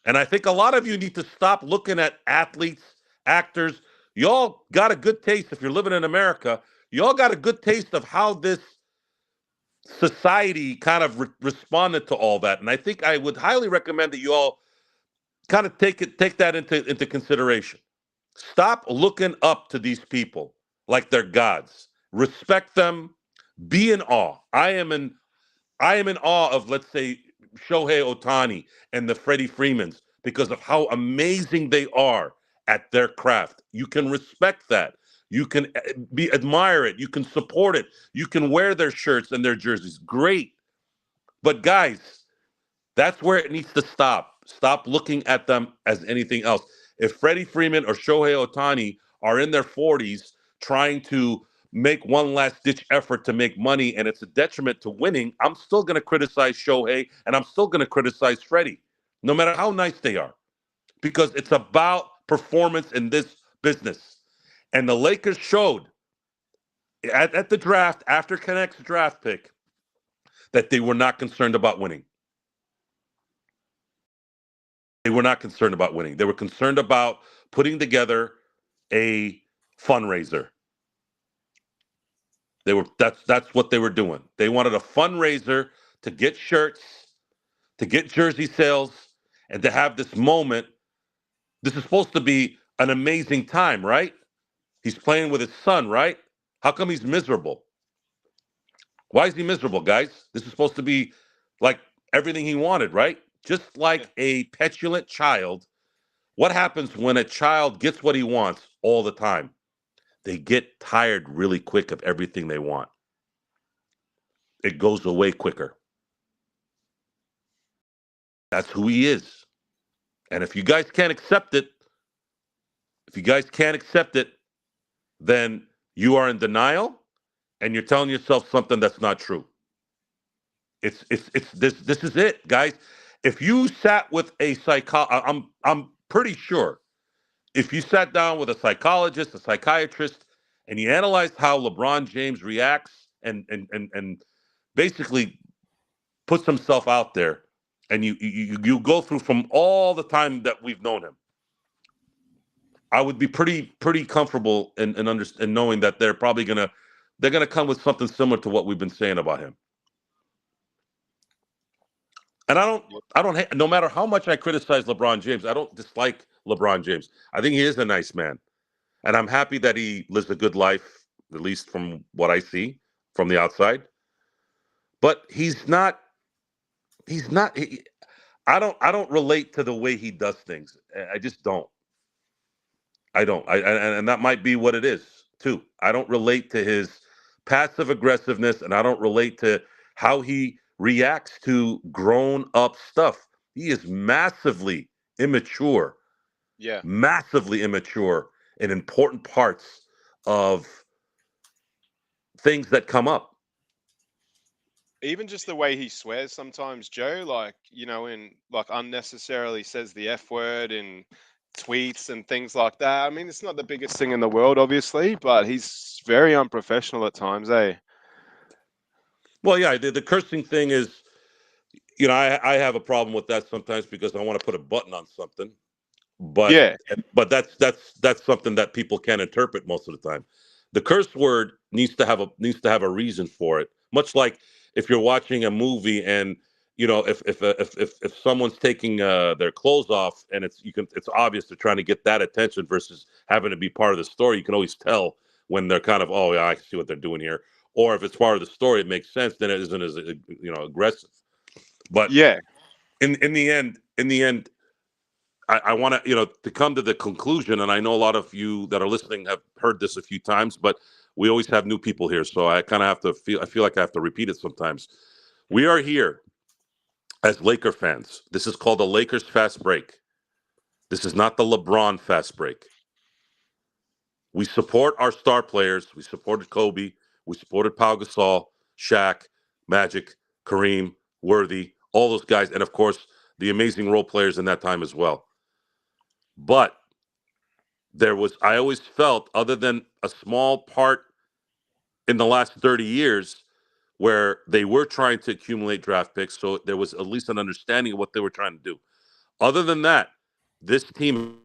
And I think a lot of you need to stop looking at athletes, actors. Y'all got a good taste if you're living in America. Y'all got a good taste of how this society kind of responded to all that. And I think I would highly recommend that you all kind of take that into consideration. Stop looking up to these people like they're gods. Respect them. Be in awe. I am in awe of, let's say, Shohei Ohtani and the Freddie Freemans because of how amazing they are at their craft. You can respect that. You can admire it. You can support it. You can wear their shirts and their jerseys. Great. But guys, that's where it needs to stop. Stop looking at them as anything else. If Freddie Freeman or Shohei Ohtani are in their 40s trying to make one last ditch effort to make money and it's a detriment to winning, I'm still going to criticize Shohei and I'm still going to criticize Freddie, no matter how nice they are, because it's about performance in this business. And the Lakers showed at the draft, after Connect's draft pick, that they were not concerned about winning. They were not concerned about winning. They were concerned about putting together a fundraiser. That's what they were doing. They wanted a fundraiser to get shirts, to get jersey sales, and to have this moment. This is supposed to be an amazing time, right? He's playing with his son, right? How come he's miserable? Why is he miserable, guys? This is supposed to be like everything he wanted, right? Just like a petulant child. What happens when a child gets what he wants all the time? They get tired really quick of everything they want. It goes away quicker. That's who he is. And if you guys can't accept it, then you are in denial and you're telling yourself something that's not true. It's this is it, guys. If you sat with a I'm pretty sure if you sat down with a psychologist, a psychiatrist, and you analyzed how LeBron James reacts and basically puts himself out there, and you go through from all the time that we've known him, I would be pretty comfortable in knowing that they're probably gonna they're going to come with something similar to what we've been saying about him. And no matter how much I criticize LeBron James, I don't dislike LeBron James. I think he is a nice man. And I'm happy that he lives a good life, at least from what I see from the outside. But I don't relate to the way he does things. I just don't. I don't. And that might be what it is too. I don't relate to his passive aggressiveness, and I don't relate to how he reacts to grown up stuff. He is massively immature. Yeah. Massively immature in important parts of things that come up. Even just the way he swears sometimes, Joe, like, in like unnecessarily says the F word in tweets and things like that. I mean, it's not the biggest thing in the world, obviously, but he's very unprofessional at times, eh? Well, yeah, the cursing thing is, I have a problem with that sometimes because I want to put a button on something. But Yeah. that's something that people can't interpret most of the time. The curse word needs to have a reason for it. Much like if you're watching a movie and if someone's taking their clothes off and it's obvious they're trying to get that attention versus having to be part of the story. You can always tell when they're kind of, oh yeah, I see what they're doing here. Or if it's part of the story, it makes sense. Then it isn't as aggressive. But Yeah. in the end, I want to come to the conclusion, and I know a lot of you that are listening have heard this a few times, but we always have new people here, so I kind of have to I feel like I have to repeat it sometimes. We are here as Laker fans. This is called the Lakers Fast Break. This is not the LeBron Fast Break. We support our star players. We supported Kobe. We supported Pau Gasol, Shaq, Magic, Kareem, Worthy, all those guys, and of course, the amazing role players in that time as well. But I always felt, other than a small part in the last 30 years where they were trying to accumulate draft picks, so there was at least an understanding of what they were trying to do. Other than that, this team,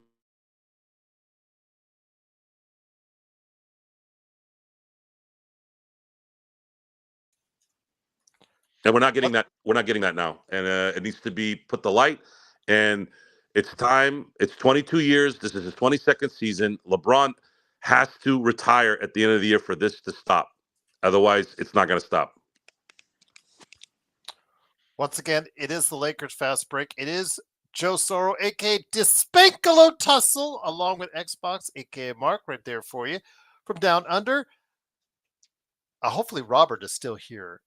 and we're not getting that. We're not getting that now, and it needs to be put to light. And it's time. It's 22 years. This is his 22nd season. LeBron has to retire at the end of the year for this to stop. Otherwise, it's not going to stop. Once again, it is the Lakers Fast Break. It is Joe Soro, a.k.a. Dispankalo Tussle, along with Xbox, a.k.a. Mark, right there for you. From Down Under. Hopefully Robert is still here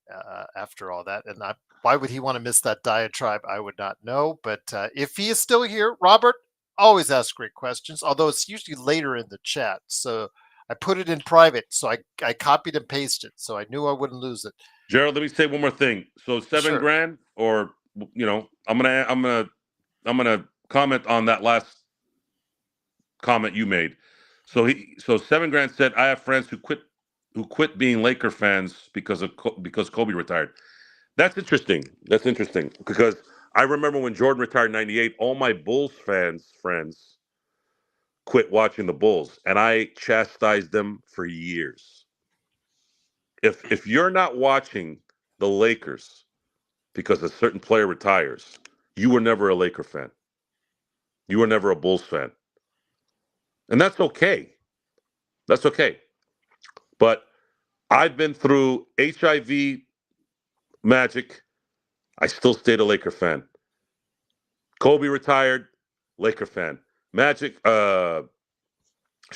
after all that. And why would he want to miss that diatribe? I would not know. But if he is still here, Robert, always ask great questions, although it's usually later in the chat. So I put it in private. So I copied and pasted. So I knew I wouldn't lose it. Gerald, let me say one more thing. So $7,000, or I'm gonna comment on that last comment you made. So $7,000 said, I have friends who quit being Laker fans because Kobe retired. That's interesting. That's interesting because I remember when Jordan retired in '98, all my Bulls friends quit watching the Bulls, and I chastised them for years. If you're not watching the Lakers because a certain player retires, you were never a Laker fan. You were never a Bulls fan. And that's okay. That's okay. But I've been through HIV, Magic. I still stayed a Laker fan. Kobe retired, Laker fan. Magic, Shaq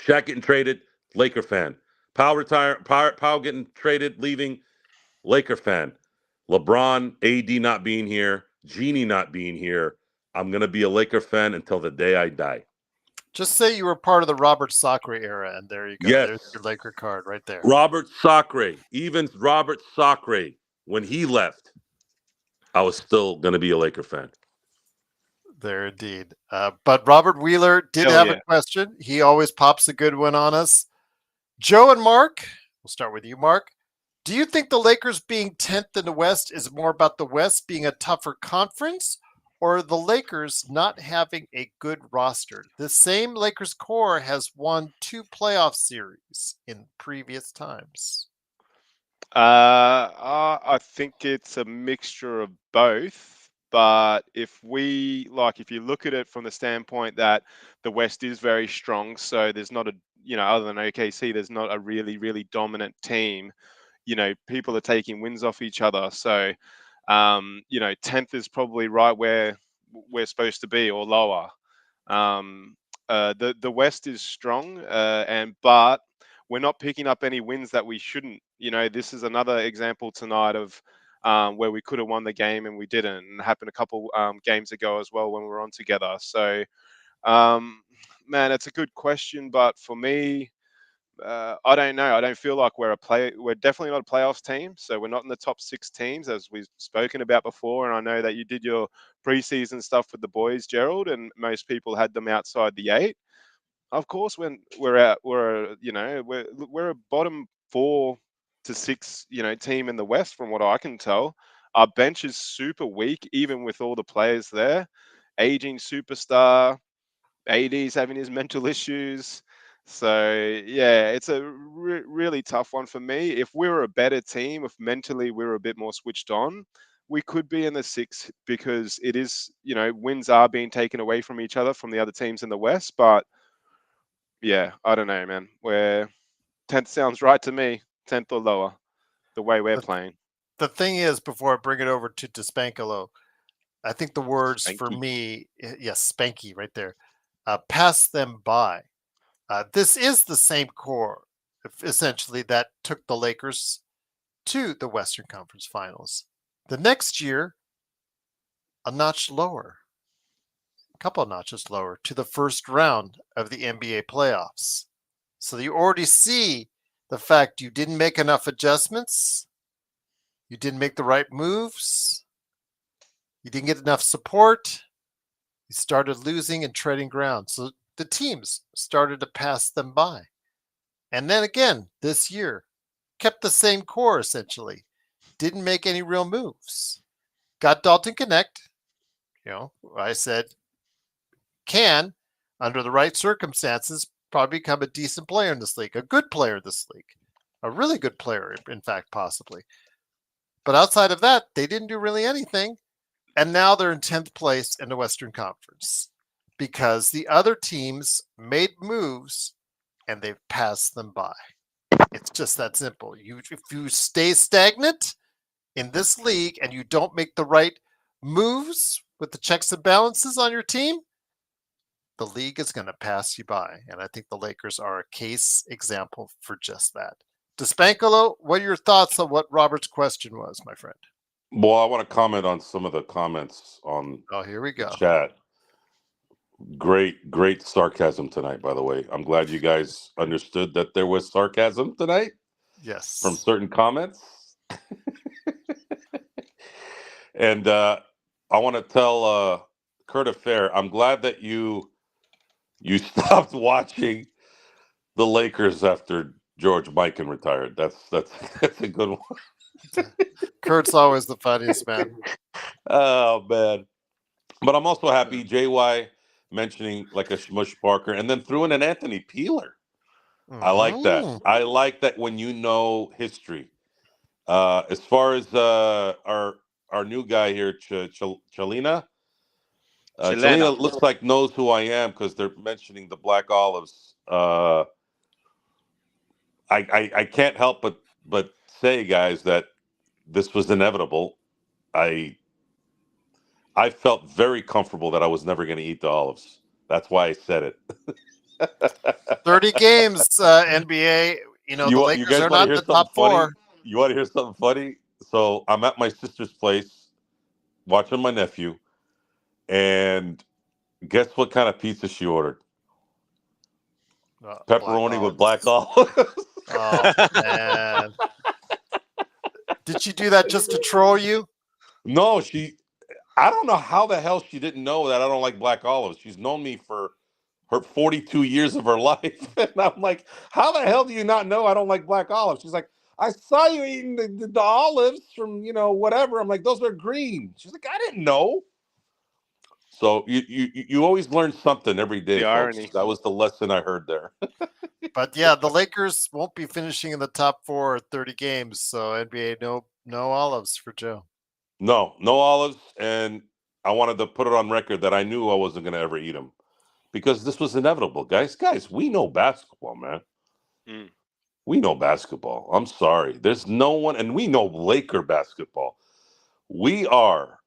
getting traded, Laker fan. Powell getting traded, leaving, Laker fan. LeBron, AD not being here, Genie not being here. I'm going to be a Laker fan until the day I die. Just say you were part of the Robert Sacre era, and there you go. Yes. There's your Laker card right there. Robert Sacre, even Robert Sacre, when he left, I was still going to be a Laker fan. There indeed. But Robert Wheeler did have a question. He always pops a good one on us. Joe and Mark, we'll start with you, Mark. Do you think the Lakers being 10th in the West is more about the West being a tougher conference, or the Lakers not having a good roster? The same Lakers core has won 2 playoff series in previous times. I think it's a mixture of both. But if you look at it from the standpoint that the West is very strong, so there's not other than OKC, there's not a really, really dominant team. People are taking wins off each other. So, 10th is probably right where we're supposed to be or lower. The West is strong, but we're not picking up any wins that we shouldn't. This is another example tonight of where we could have won the game and we didn't. And it happened a couple games ago as well when we were on together. So, man, it's a good question, but for me, I don't know. I don't feel like we're definitely not a playoffs team. So we're not in the top 6 teams as we've spoken about before. And I know that you did your preseason stuff with the boys, Gerald, and most people had them outside the 8. Of course, when we're a bottom 4 to 6, team in the West, from what I can tell. Our bench is super weak, even with all the players there. Aging superstar, AD's having his mental issues. So yeah, it's a really tough one for me. If we were a better team, if mentally we were a bit more switched on, we could be in the 6 because it is, wins are being taken away from each other from the other teams in the West. But yeah, I don't know, man. Where 10th sounds right to me, 10th or lower, the way we're playing. The thing is, before I bring it over to Spankalo, I think the words for me, yes, Spanky right there, pass them by. This is the same core, essentially, that took the Lakers to the Western Conference Finals. The next year, a notch lower, a couple of notches lower, to the first round of the NBA playoffs. So you already see the fact you didn't make enough adjustments, you didn't make the right moves, you didn't get enough support, you started losing and treading ground. So the teams started to pass them by. And then again, this year, kept the same core essentially, didn't make any real moves. Got Dalton Connect, I said can, under the right circumstances, probably become a decent player in this league, a good player in this league, a really good player, in fact, possibly. But outside of that, they didn't do really anything. And now they're in 10th place in the Western Conference because the other teams made moves and they've passed them by. It's just that simple. If you stay stagnant in this league and you don't make the right moves with the checks and balances on your team, the league is going to pass you by. And I think the Lakers are a case example for just that. Despankolo, what are your thoughts on what Robert's question was, my friend? Well, I want to comment on some of the comments on here we go. Chat. Great sarcasm tonight, by the way. I'm glad you guys understood that there was sarcasm tonight. Yes. From certain comments. And I want to tell Kurt Affair, I'm glad that you stopped watching the Lakers after George Mikan retired. That's a good one. Kurt's always the funniest, man. Oh man. But I'm also happy JY mentioning like a Smush Parker and then threw in an Anthony Peeler. I like that. I like that when you know history. As far as our new guy here, Chalina. Chalina looks like knows who I am because they're mentioning the Black Olives. I can't help but say, guys, that this was inevitable. I felt very comfortable that I was never going to eat the olives. That's why I said it. 30 games, NBA. The Lakers are not in the top 4. You want to hear something funny? So I'm at my sister's place watching my nephew, and guess what kind of pizza she ordered? Pepperoni with black olives. Oh, man. Did she do that just to troll you? No, I don't know how the hell she didn't know that I don't like black olives. She's known me for her 42 years of her life. And I'm like, how the hell do you not know I don't like black olives? She's like, I saw you eating the olives from, whatever. I'm like, those are green. She's like, I didn't know. So you always learn something every day, The folks. irony. That was the lesson I heard there. But yeah, the Lakers won't be finishing in the top 4 at 30 games. So NBA, no olives for Joe. No olives, and I wanted to put it on record that I knew I wasn't going to ever eat them because this was inevitable, guys. Guys, we know basketball, man. Mm. We know basketball. I'm sorry. There's no one, and we know Laker basketball. We are.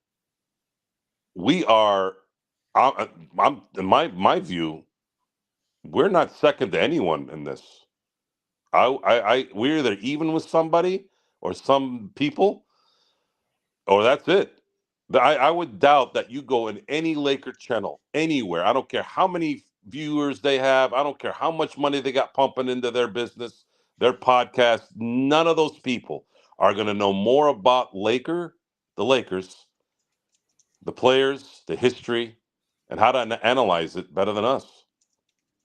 I'm in my view. We're not second to anyone in this. We're either even with somebody or some people, or that's it. I would doubt that you go in any Laker channel anywhere. I don't care how many viewers they have. I don't care how much money they got pumping into their business, their podcast. None of those people are going to know more about the Lakers, the players, the history, and how to analyze it better than us.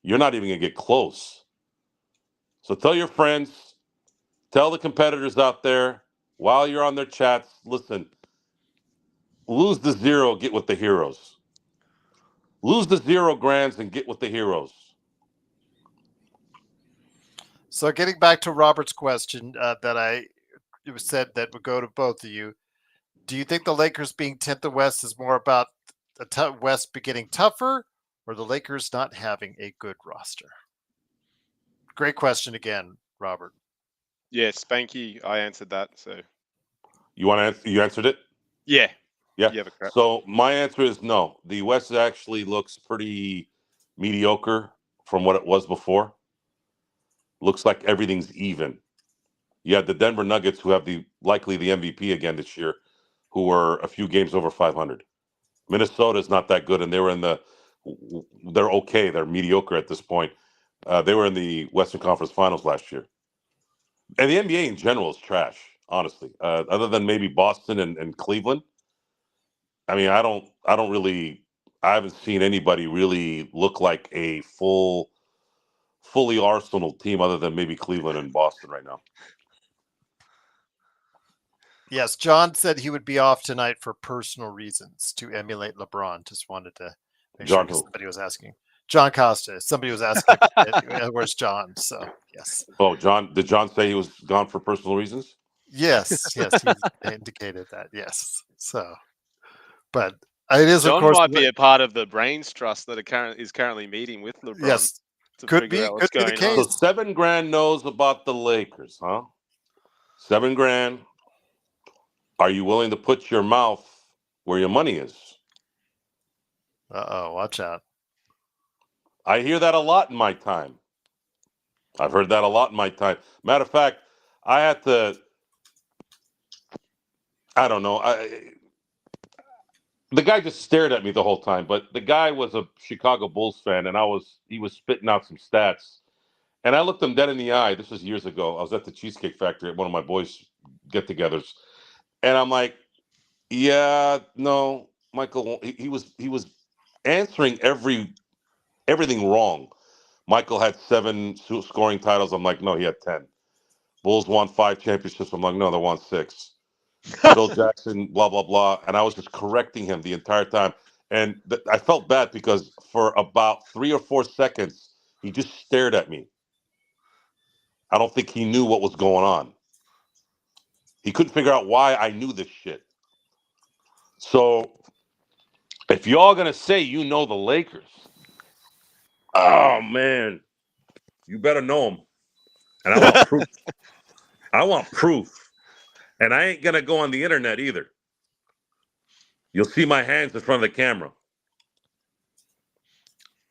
You're not even going to get close. So tell your friends, tell the competitors out there while you're on their chats, listen, lose the zero, get with the heroes. Lose the 0 grands and get with the heroes. So getting back to Robert's question it was said that would go to both of you. Do you think the Lakers being 10th in the West is more about the West getting tougher or the Lakers not having a good roster? Great question again, Robert. Yes, Spanky, I answered that. So you want to answer? You answered it. Yeah. Yeah. So my answer is no. The West actually looks pretty mediocre from what it was before. Looks like everything's even. You had the Denver Nuggets, who have likely the MVP again this year, who were a few games over 500. Minnesota's not that good, and they're okay. They're mediocre at this point. They were in the Western Conference Finals last year. And the NBA in general is trash, honestly. Other than maybe Boston and Cleveland. I mean, I haven't seen anybody really look like a fully Arsenal team other than maybe Cleveland and Boston right now. Yes, John said he would be off tonight for personal reasons to emulate LeBron. Just wanted to make sure somebody was asking. John Costa. Somebody was asking, where's John? So, yes. Oh, John. Did John say he was gone for personal reasons? Yes, he indicated that. Yes. So, but it is, John of course, might be a part of the brains trust that is currently meeting with LeBron. Yes, could be the case. So $7,000 knows about the Lakers, huh? $7,000. Are you willing to put your mouth where your money is? Watch out. I hear that a lot in my time. I've heard that a lot in my time. Matter of fact, I don't know. The guy just stared at me the whole time, but the guy was a Chicago Bulls fan, and he was spitting out some stats. And I looked him dead in the eye. This was years ago. I was at the Cheesecake Factory at one of my boys' get-togethers. And I'm like, yeah, no, Michael, he was answering everything wrong. Michael had 7 scoring titles. I'm like, no, he had 10. Bulls won 5 championships. I'm like, no, they won 6. Phil Jackson, blah, blah, blah. And I was just correcting him the entire time. And I felt bad because for about 3 or 4 seconds, he just stared at me. I don't think he knew what was going on. He couldn't figure out why I knew this shit. So if y'all going to say you know the Lakers, oh, man, you better know them. And I want proof. I want proof. And I ain't going to go on the internet either. You'll see my hands in front of the camera.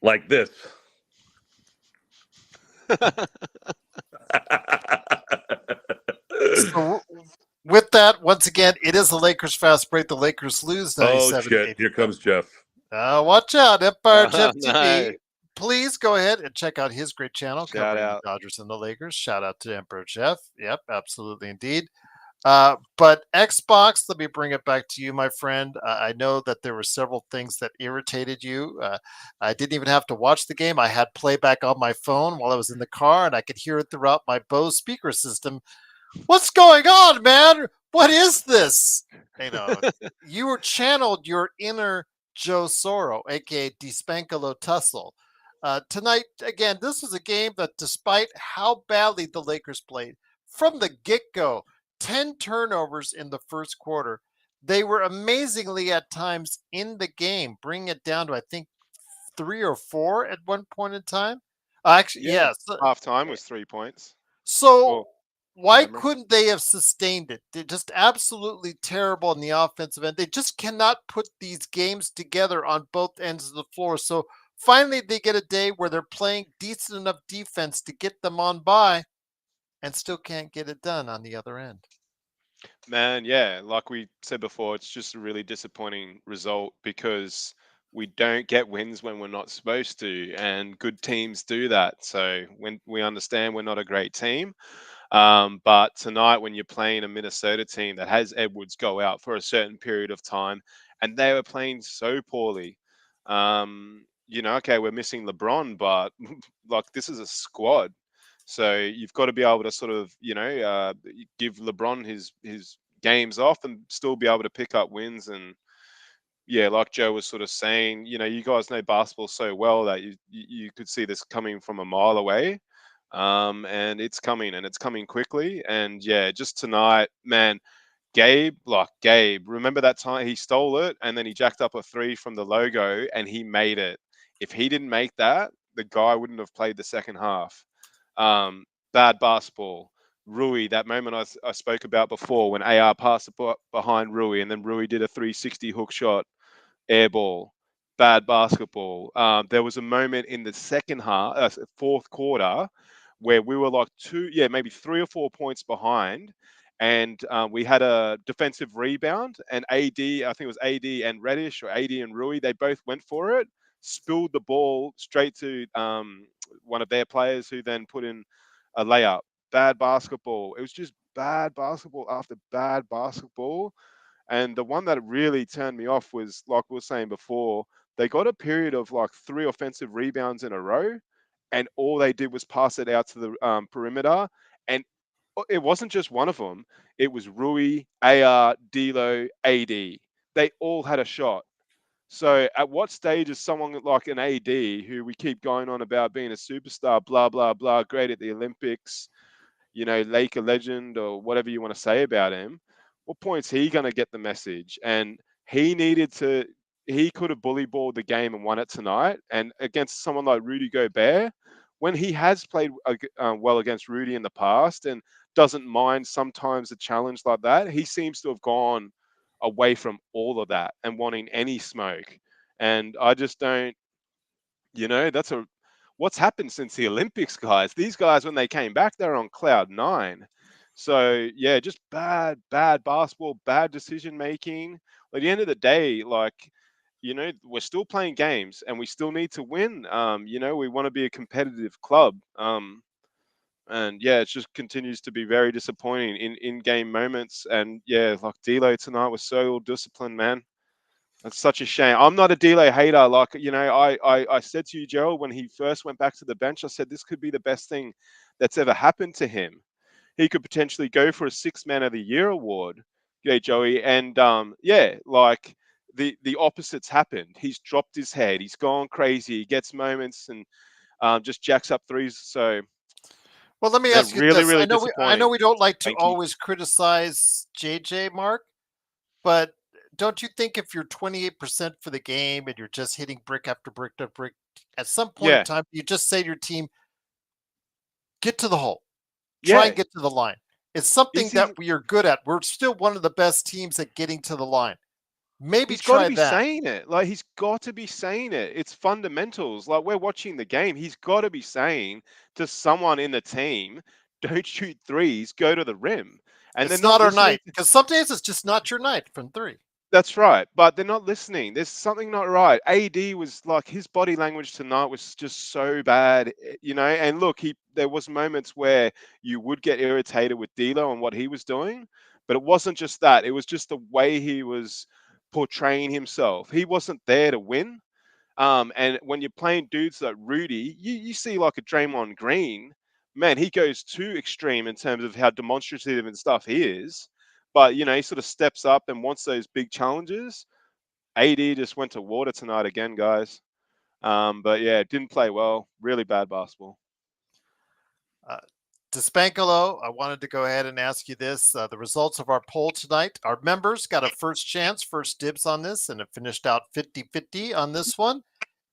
Like this. So with that, once again, it is the Lakers fast break. The Lakers lose 97. Oh, shit. Here comes Jeff. Watch out, Empire Jeff no. TV. Please go ahead and check out his great channel Shout covering out. the Dodgers and the Lakers. Shout out to Emperor Jeff. Yep, absolutely indeed. But Xbox, let me bring it back to you, my friend. I know that there were several things that irritated you. I didn't even have to watch the game. I had playback on my phone while I was in the car, and I could hear it throughout my Bose speaker system. What's going on, man? What is this? You know, you were channeled your inner Joe Soro, aka Despankalo Tussle. Tonight, again, this was a game that, despite how badly the Lakers played from the get-go, 10 turnovers in the first quarter, they were amazingly at times in the game, bringing it down to, I think, 3 or 4 at one point in time. Actually, Yeah, yes. half time was 3 points. So Well, from why memory. couldn't they have sustained it? They're just absolutely terrible in the offensive end. They just cannot put these games together on both ends of the floor. So finally, they get a day where they're playing decent enough defense to get them on by, and still can't get it done on the other end. Man, yeah, like we said before, it's just a really disappointing result because we don't get wins when we're not supposed to, and good teams do that. So when we understand we're not a great team, but tonight when you're playing a Minnesota team that has Edwards go out for a certain period of time, and they were playing so poorly, okay, we're missing LeBron, but like this is a squad. So you've got to be able to sort of, give LeBron his games off and still be able to pick up wins. And yeah, like Joe was sort of saying, you guys know basketball so well that you could see this coming from a mile away. And it's coming, and it's coming quickly. And yeah, just tonight, man, Gabe, remember that time he stole it and then he jacked up a three from the logo and he made it. If he didn't make that, the guy wouldn't have played the second half. Bad basketball. Rui, that moment I spoke about before when AR passed it behind Rui and then Rui did a 360 hook shot, air ball, bad basketball. There was a moment in the second half, fourth quarter, where we were like maybe 3 or 4 points behind, and we had a defensive rebound, and I think it was AD and Reddish or AD and Rui, they both went for it, spilled the ball straight to one of their players, who then put in a layup. Bad basketball. It was just bad basketball after bad basketball. And the one that really turned me off was, like we were saying before, they got a period of like 3 offensive rebounds in a row, and all they did was pass it out to the perimeter. And it wasn't just one of them, it was Rui, AR, D'Lo, AD. They all had a shot. So at what stage is someone like an AD, who we keep going on about being a superstar, blah, blah, blah, great at the Olympics, Laker legend or whatever you want to say about him, what point's he going to get the message? And he could have bully balled the game and won it tonight. And against someone like Rudy Gobert, when he has played well against Rudy in the past and doesn't mind sometimes a challenge like that, he seems to have gone away from all of that and wanting any smoke. And I just don't, that's what's happened since the Olympics, guys. These guys, when they came back, they're on cloud nine. So yeah, just bad basketball, bad decision making. At the end of the day, like, we're still playing games and we still need to win. We want to be a competitive club. And yeah, it just continues to be very disappointing in game moments. And yeah, like D'Lo tonight was so disciplined, man. That's such a shame. I'm not a D'Lo hater. Like, I said to you, Gerald, when he first went back to the bench, I said this could be the best thing that's ever happened to him. He could potentially go for a Six Man of the Year award. Yeah, Joey. And like the opposites happened. He's dropped his head. He's gone crazy. He gets moments and just jacks up threes. So, Well, let me man, ask you really, this. really I know disappointing. we don't like to Thank you. always criticize JJ, Mark, but don't you think if you're 28% for the game and you're just hitting brick after brick after brick, at some point in Yeah. time, you just say to your team, get to the hole, try Yeah. and get to the line. It's something Is that he we are good at. We're still one of the best teams at getting to the line. Maybe He's got to try be that. saying it. Like, he's got to be saying it. It's fundamentals. Like, we're watching the game. He's got to be saying to someone in the team, don't shoot threes, go to the rim. And they're It's not not our listening night to. because some days it's just not your night from three. That's right. But they're not listening. There's something not right. AD was like, his body language tonight was just so bad, And look, there was moments where you would get irritated with D'Lo and what he was doing, but it wasn't just that. It was just the way he was portraying himself. He wasn't there to win. And when you're playing dudes like Rudy, you see like a Draymond Green, man, he goes too extreme in terms of how demonstrative and stuff he is. But he sort of steps up and wants those big challenges. AD just went to water tonight again, guys. But yeah, didn't play well. Really bad basketball. Despankalo, I wanted to go ahead and ask you this. The results of our poll tonight, our members got a first chance, first dibs on this, and it finished out 50-50 on this one.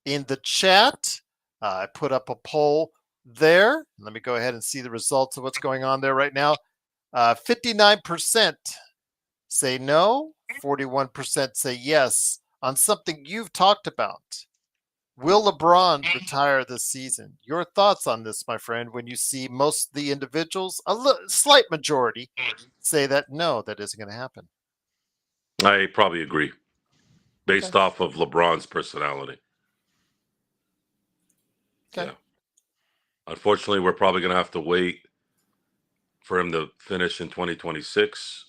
In the chat, I put up a poll there. Let me go ahead and see the results of what's going on there right now. 59% say no, 41% say yes on something you've talked about. Will LeBron retire this season? Your thoughts on this, my friend, when you see most of the individuals, slight majority, say that no, that isn't going to happen. I probably agree, based off of LeBron's personality. Okay. Yeah. Unfortunately, we're probably going to have to wait for him to finish in 2026.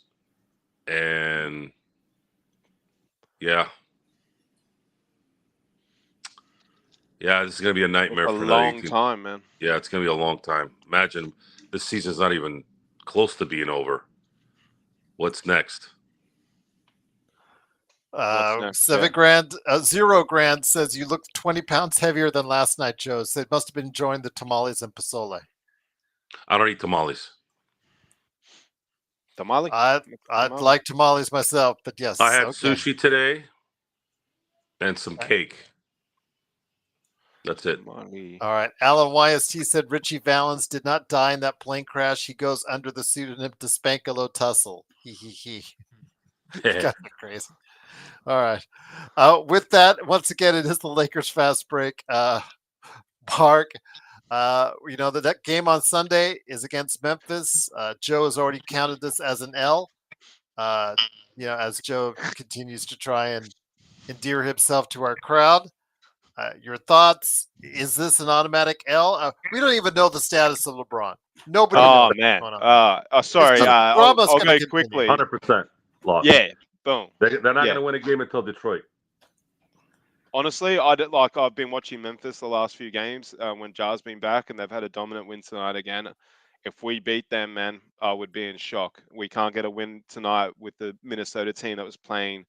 And yeah. Yeah, this is going to be a nightmare for another 18 time, man. Yeah, it's going to be a long time. Imagine this season's not even close to being over. What's next? $7,000, $0,000 says you look 20 pounds heavier than last night, Joe. So it must have been enjoying the tamales and pozole. I don't eat tamales. Tamale? I'd like tamales myself, but yes. I had sushi today and some cake. That's it. All right. Alan YST said Richie Valens did not die in that plane crash. He goes under the pseudonym Despankalo Tussle. He. Got crazy. All right. With that, once again, it is the Lakers fast break. Mark, that game on Sunday is against Memphis. Joe has already counted this as an L. As Joe continues to try and endear himself to our crowd. Your thoughts? Is this an automatic L? We don't even know the status of LeBron. Nobody knows. Man. Sorry. I'll go quickly. 100% lost. Yeah. Boom. They're not going to win a game until Detroit. Honestly, I've been watching Memphis the last few games when Jar's been back, and they've had a dominant win tonight again. If we beat them, man, I would be in shock. We can't get a win tonight with the Minnesota team that was playing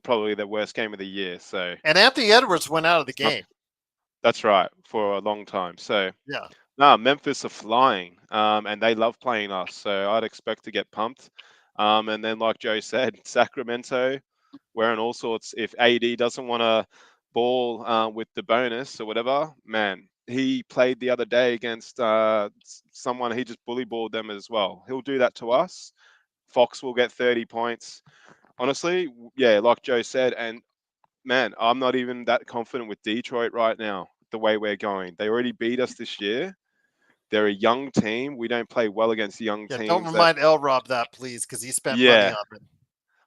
probably the worst game of the year. So and Anthony Edwards went out of the game. That's right, for a long time. So yeah, no, Memphis are flying, and they love playing us. So I'd expect to get pumped. And then, like Joe said, Sacramento wearing all sorts. If AD doesn't want to ball with the bonus or whatever, man, he played the other day against someone. He just bully balled them as well. He'll do that to us. Fox will get 30 points. Honestly, yeah, like Joe said, and man, I'm not even that confident with Detroit right now, the way we're going. They already beat us this year. They're a young team. We don't play well against young teams. Don't remind L-Rob that, please, because he spent money on it.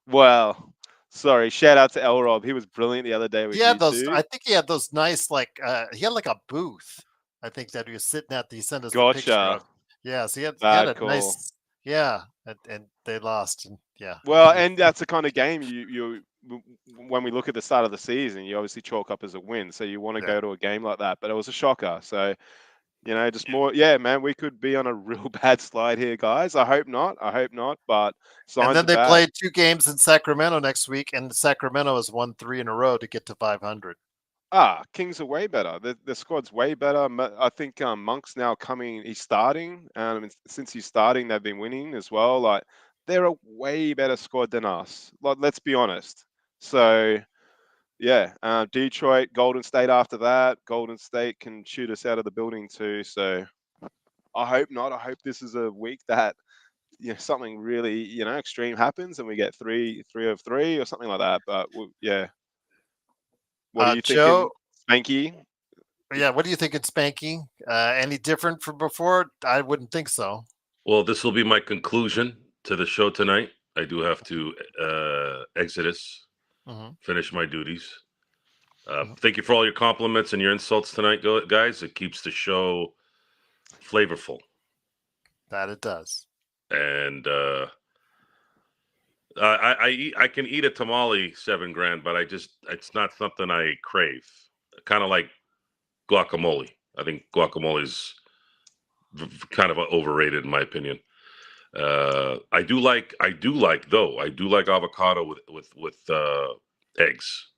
Well, sorry. Shout out to L-Rob. He was brilliant the other day with you those. too. I think he had those nice, he had like a booth. I think that he was sitting at. He sent us the picture of. Yeah, so he had a nice. Yeah, and they lost. And yeah. Well, and that's the kind of game you when we look at the start of the season, you obviously chalk up as a win. So you want to go to a game like that, but it was a shocker. So, just more. Yeah, man, we could be on a real bad slide here, guys. I hope not. But and then they played 2 games in Sacramento next week, and Sacramento has won 3 in a row to get to 500. Kings are way better. The squad's way better. I think Monk's now coming. He's starting. Since he's starting, they've been winning as well. Like, they're a way better squad than us. Like, let's be honest. So, yeah, Detroit, Golden State after that. Golden State can shoot us out of the building too. So, I hope not. I hope this is a week that something really extreme happens and we get 3 of 3 or something like that. But yeah. What are you Joe, thinking, Spanky? Yeah, what do you think, Spanky? Any different from before? I wouldn't think so. Well, this will be my conclusion to the show tonight. I do have to exodus, finish my duties. Thank you for all your compliments and your insults tonight, guys. It keeps the show flavorful. That it does. And I can eat a tamale $7,000, but it's not something I crave. Kind of like guacamole. I think guacamole is kind of overrated in my opinion. I do like avocado with eggs.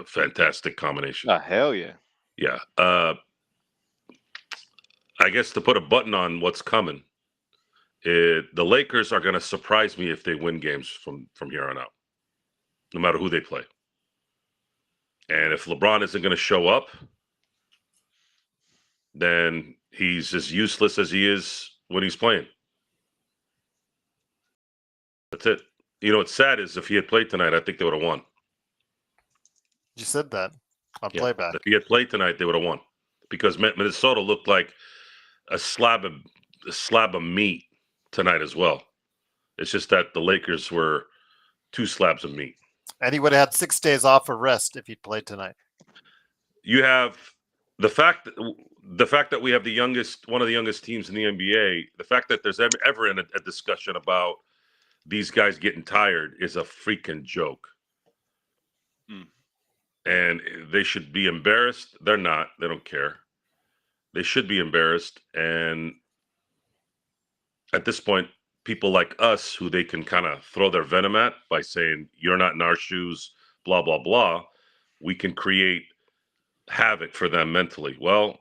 Fantastic combination. Hell yeah. Yeah. I guess to put a button on what's coming, the Lakers are going to surprise me if they win games from here on out, no matter who they play. And if LeBron isn't going to show up, then he's as useless as he is when he's playing. That's it. You know, what's sad is if he had played tonight, I think they would have won. You said that on playback. If he had played tonight, they would have won because Minnesota looked like a slab of meat tonight as well. It's just that the Lakers were 2 slabs of meat. And he would have had 6 days off of rest if he'd played tonight. You have the fact that we have one of the youngest teams in the NBA. The fact that there's ever in a discussion about these guys getting tired is a freaking joke. And they should be embarrassed. They're not. They don't care. They should be embarrassed. And at this point, people like us, who they can kind of throw their venom at by saying, you're not in our shoes, blah, blah, blah, we can create havoc for them mentally. Well,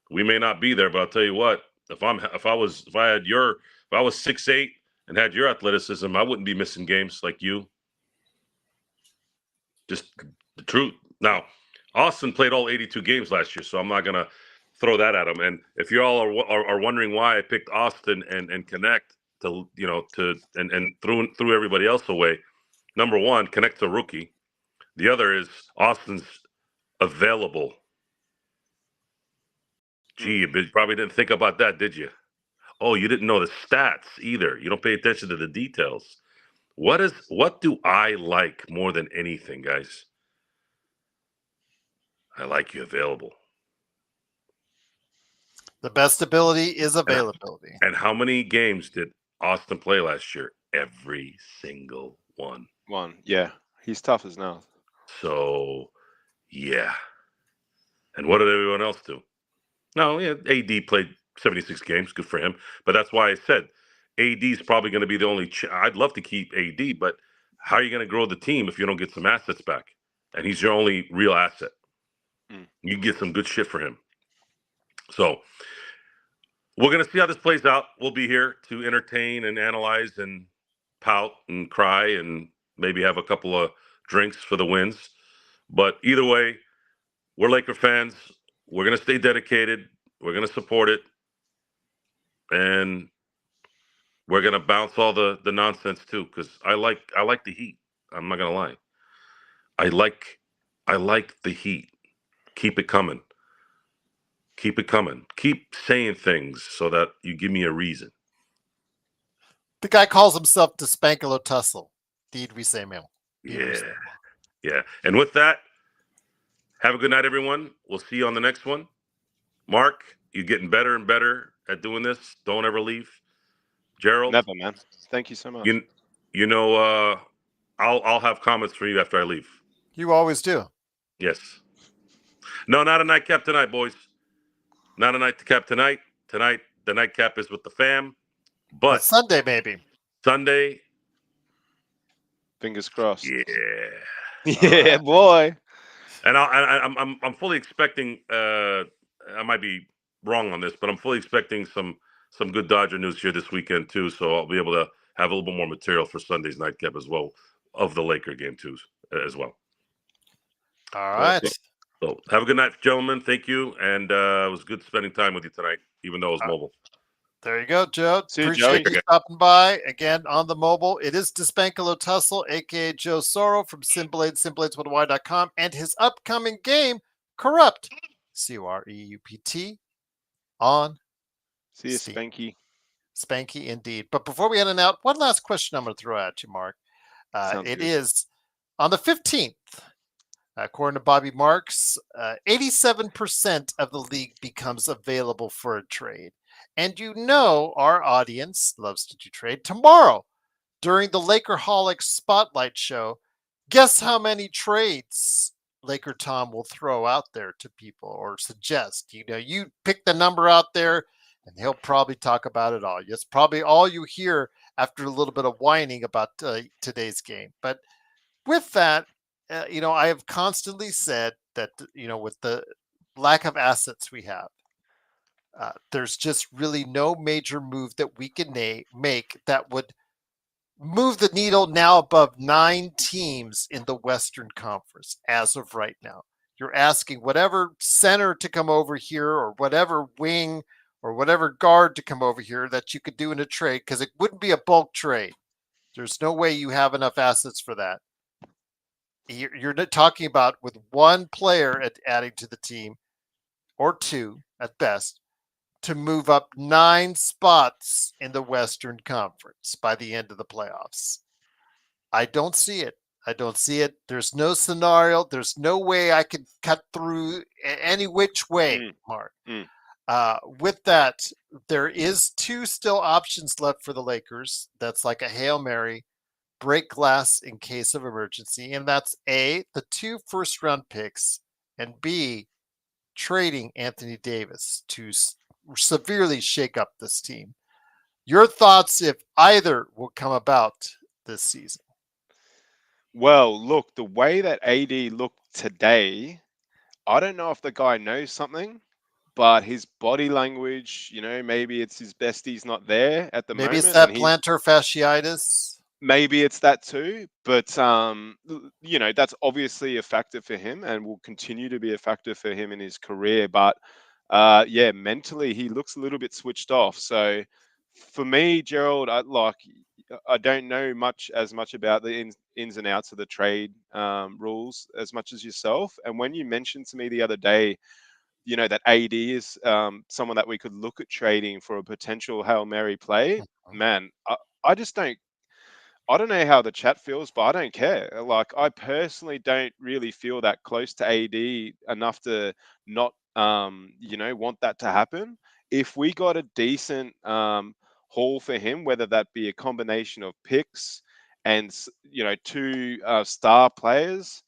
we may not be there, but I'll tell you what, if I was 6'8" and had your athleticism, I wouldn't be missing games like you. Just the truth. Now, Austin played all 82 games last year, so I'm not gonna throw that at him. And if you all are wondering why I picked Austin and Connect to and threw everybody else away, number one, Connect's a rookie. The other is Austin's available. Gee, you probably didn't think about that, did you? Oh, you didn't know the stats either. You don't pay attention to the details. What do I like more than anything, guys? I like you available. The best ability is availability. And how many games did Austin play last year? Every single one. Yeah. He's tough as nails. So, yeah. And what did everyone else do? No, yeah, AD played 76 games. Good for him. But that's why I said AD is probably going to be the only. I'd love to keep AD, but how are you going to grow the team if you don't get some assets back? And he's your only real asset. You can get some good shit for him. So we're going to see how this plays out. We'll be here to entertain and analyze and pout and cry and maybe have a couple of drinks for the wins. But either way, we're Laker fans. We're going to stay dedicated. We're going to support it. And we're going to bounce all the nonsense too, because I like the heat. I'm not going to lie. I like the heat. Keep it coming. Keep it coming. Keep saying things so that you give me a reason. The guy calls himself the Spankalo Tussle. Indeed, we say, man. Yeah. And with that, have a good night, everyone. We'll see you on the next one. Mark, you're getting better and better at doing this. Don't ever leave. Gerald, never, man. Thank you so much. You know, I'll have comments for you after I leave. You always do. Yes. No, not a nightcap tonight, boys. Not a nightcap tonight. Tonight, the nightcap is with the fam. But Sunday, maybe. Sunday. Fingers crossed. Yeah. Yeah, boy. And I'm fully expecting. I might be wrong on this, but I'm fully expecting some good Dodger news here this weekend too. So I'll be able to have a little bit more material for Sunday's nightcap as well of the Laker game too as well. All right. So have a good night, gentlemen. Thank you, and it was good spending time with you tonight, even though it was mobile. There you go, Joe. See you, Appreciate Joey. you stopping by again on the mobile. It is Spankalo Tussle, aka Joe Soro from SimBlades.com, and his upcoming game, Corrupt, Coreupt, on See you, Steam. Spanky. Spanky indeed. But before we end it out, one last question I'm going to throw at you, Mark. It is on the 15th. According to Bobby Marks, 87% of the league becomes available for a trade. And you know our audience loves to do trade. Tomorrow, during the Lakerholics Spotlight Show, guess how many trades Laker Tom will throw out there to people or suggest. You know, you pick the number out there, and he'll probably talk about it all. It's probably all you hear after a little bit of whining about today's game. But with that, I have constantly said that, with the lack of assets we have, there's just really no major move that we can make that would move the needle now above 9 teams in the Western Conference as of right now. You're asking whatever center to come over here or whatever wing or whatever guard to come over here that you could do in a trade, because it wouldn't be a bulk trade. There's no way you have enough assets for that. You're talking about with one player adding to the team, or two at best, to move up 9 spots in the Western Conference by the end of the playoffs. I don't see it. I don't see it. There's no scenario. There's no way I could cut through any which way, Mark. With that, there is 2 still options left for the Lakers. That's like a Hail Mary, break glass in case of emergency. And that's A, the 2 first-round picks, and B, trading Anthony Davis to severely shake up this team. Your thoughts if either will come about this season? Well, look, the way that AD looked today, I don't know if the guy knows something, but his body language, maybe it's his besties not there at the Maybe it's moment, and that he's plantar fasciitis. maybe it's that too. But that's obviously a factor for him, and will continue to be a factor for him in his career. But mentally he looks a little bit switched off. So for me, Gerald, I don't know as much about the ins and outs of the trade rules as much as yourself. And when you mentioned to me the other day, that AD is someone that we could look at trading for a potential Hail Mary play, man, I just don't. I don't know how the chat feels, but I don't care. Like, I personally don't really feel that close to AD enough to not, want that to happen. If we got a decent haul for him, whether that be a combination of picks and 2 star players,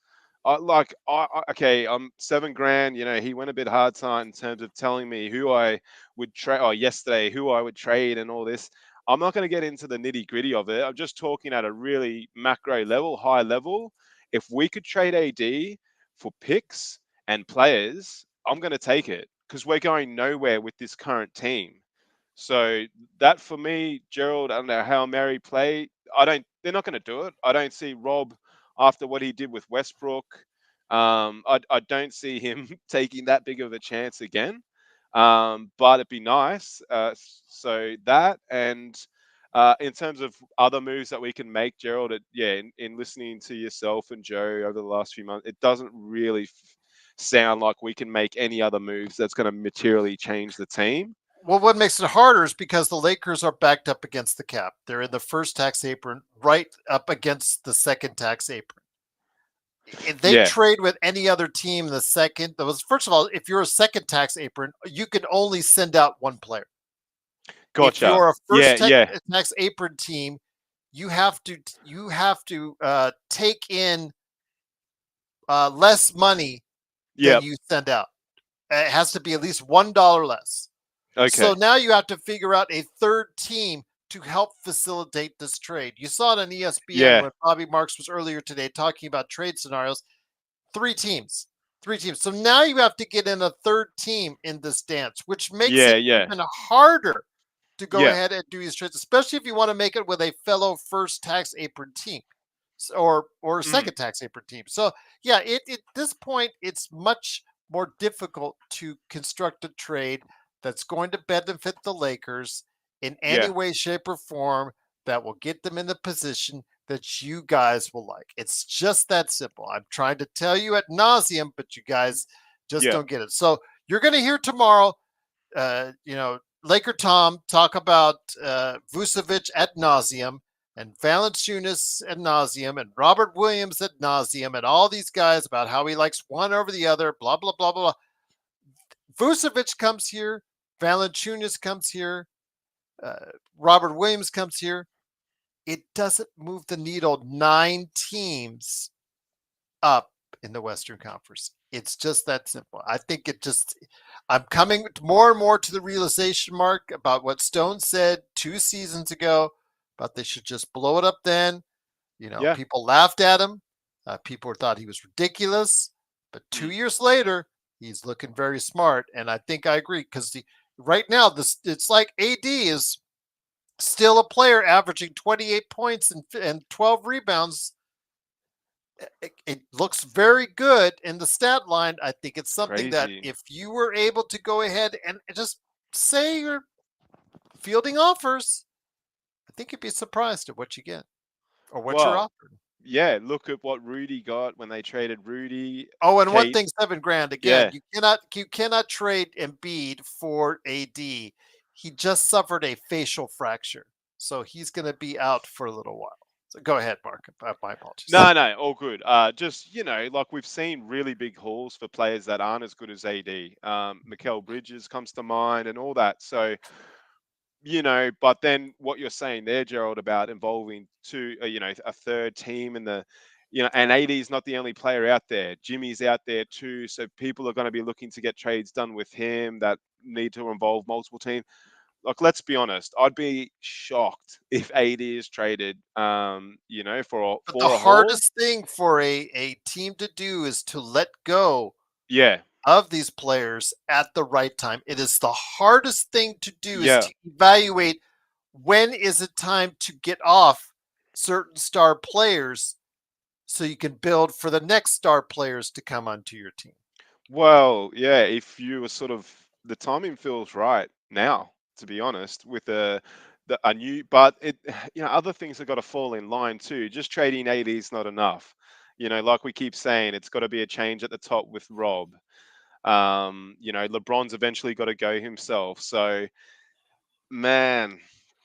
okay, I'm $7,000. He went a bit hard tonight in terms of telling me who I would trade, or yesterday who I would trade and all this. I'm not going to get into the nitty gritty of it. I'm just talking at a really macro level, high level. If we could trade AD for picks and players, I'm going to take it, because we're going nowhere with this current team. So that for me, Gerald, I don't know how Mary play. They're not going to do it. I don't see Rob, after what he did with Westbrook. I don't see him taking that big of a chance again. But it'd be nice. So that, and in terms of other moves that we can make, Gerald, in listening to yourself and Joe over the last few months, it doesn't really sound like we can make any other moves that's going to materially change the team. Well, what makes it harder is because the Lakers are backed up against the cap. They're in the first tax apron, right up against the second tax apron. If they trade with any other team in the second, first of all, if you're a second tax apron, you can only send out 1 player. Gotcha. If you're a first tax apron team, you have to take in less money than you send out. It has to be at least $1 less. Okay. So now you have to figure out a third team to help facilitate this trade. You saw it on ESPN when Bobby Marks was earlier today talking about trade scenarios. 3 teams. So now you have to get in a third team in this dance, which makes it even harder to go ahead and do these trades, especially if you want to make it with a fellow first tax apron team or second tax apron team. So at this point, it's much more difficult to construct a trade that's going to benefit the Lakers in any way, shape, or form that will get them in the position that you guys will like. It's just that simple. I'm trying to tell you ad nauseum, but you guys just don't get it. So you're going to hear tomorrow, Laker Tom talk about Vucevic ad nauseum, and Valanciunas ad nauseum, and Robert Williams ad nauseum, and all these guys about how he likes one over the other, blah, blah, blah, blah. Vucevic comes here. Valanciunas comes here. Robert Williams comes here. It doesn't move the needle 9 teams up in the Western Conference. It's just that simple. I think I'm coming more and more to the realization, Mark, about what Stone said 2 seasons ago, about they should just blow it up then. People laughed at him. People thought he was ridiculous, but 2 years Mm. later, he's looking very smart. And I think I agree because right now, it's like AD is still a player averaging 28 points and 12 rebounds. It looks very good in the stat line. I think it's something that Crazy. if you were able to go ahead and just say you're fielding offers, I think you'd be surprised at what you get or what you're Well, offered. yeah, look at what Rudy got when they traded Rudy. Oh, and one Kate, thing, 7 grand again. yeah, You cannot trade Embiid for AD. He just suffered a facial fracture, so he's going to be out for a little while. So go ahead, Mark. My apologies. no, all good. Just like we've seen really big hauls for players that aren't as good as AD. Mikal Bridges comes to mind, and all that. So but then what you're saying there, Gerald, about involving a third team in the, and AD is not the only player out there. Jimmy's out there too, so people are going to be looking to get trades done with him that need to involve multiple teams. Like, let's be honest, I'd be shocked if AD is traded, for But the a haul. hardest thing for a team to do is to let go Yeah, of these players at the right time. It is the hardest thing to do is yeah. to evaluate when is it time to get off certain star players so you can build for the next star players to come onto your team. Well, yeah, if you were the timing feels right now, to be honest, with a new, but other things have got to fall in line too. Just trading AD is not enough. Like we keep saying, it's got to be a change at the top with Rob. LeBron's eventually got to go himself. So, man,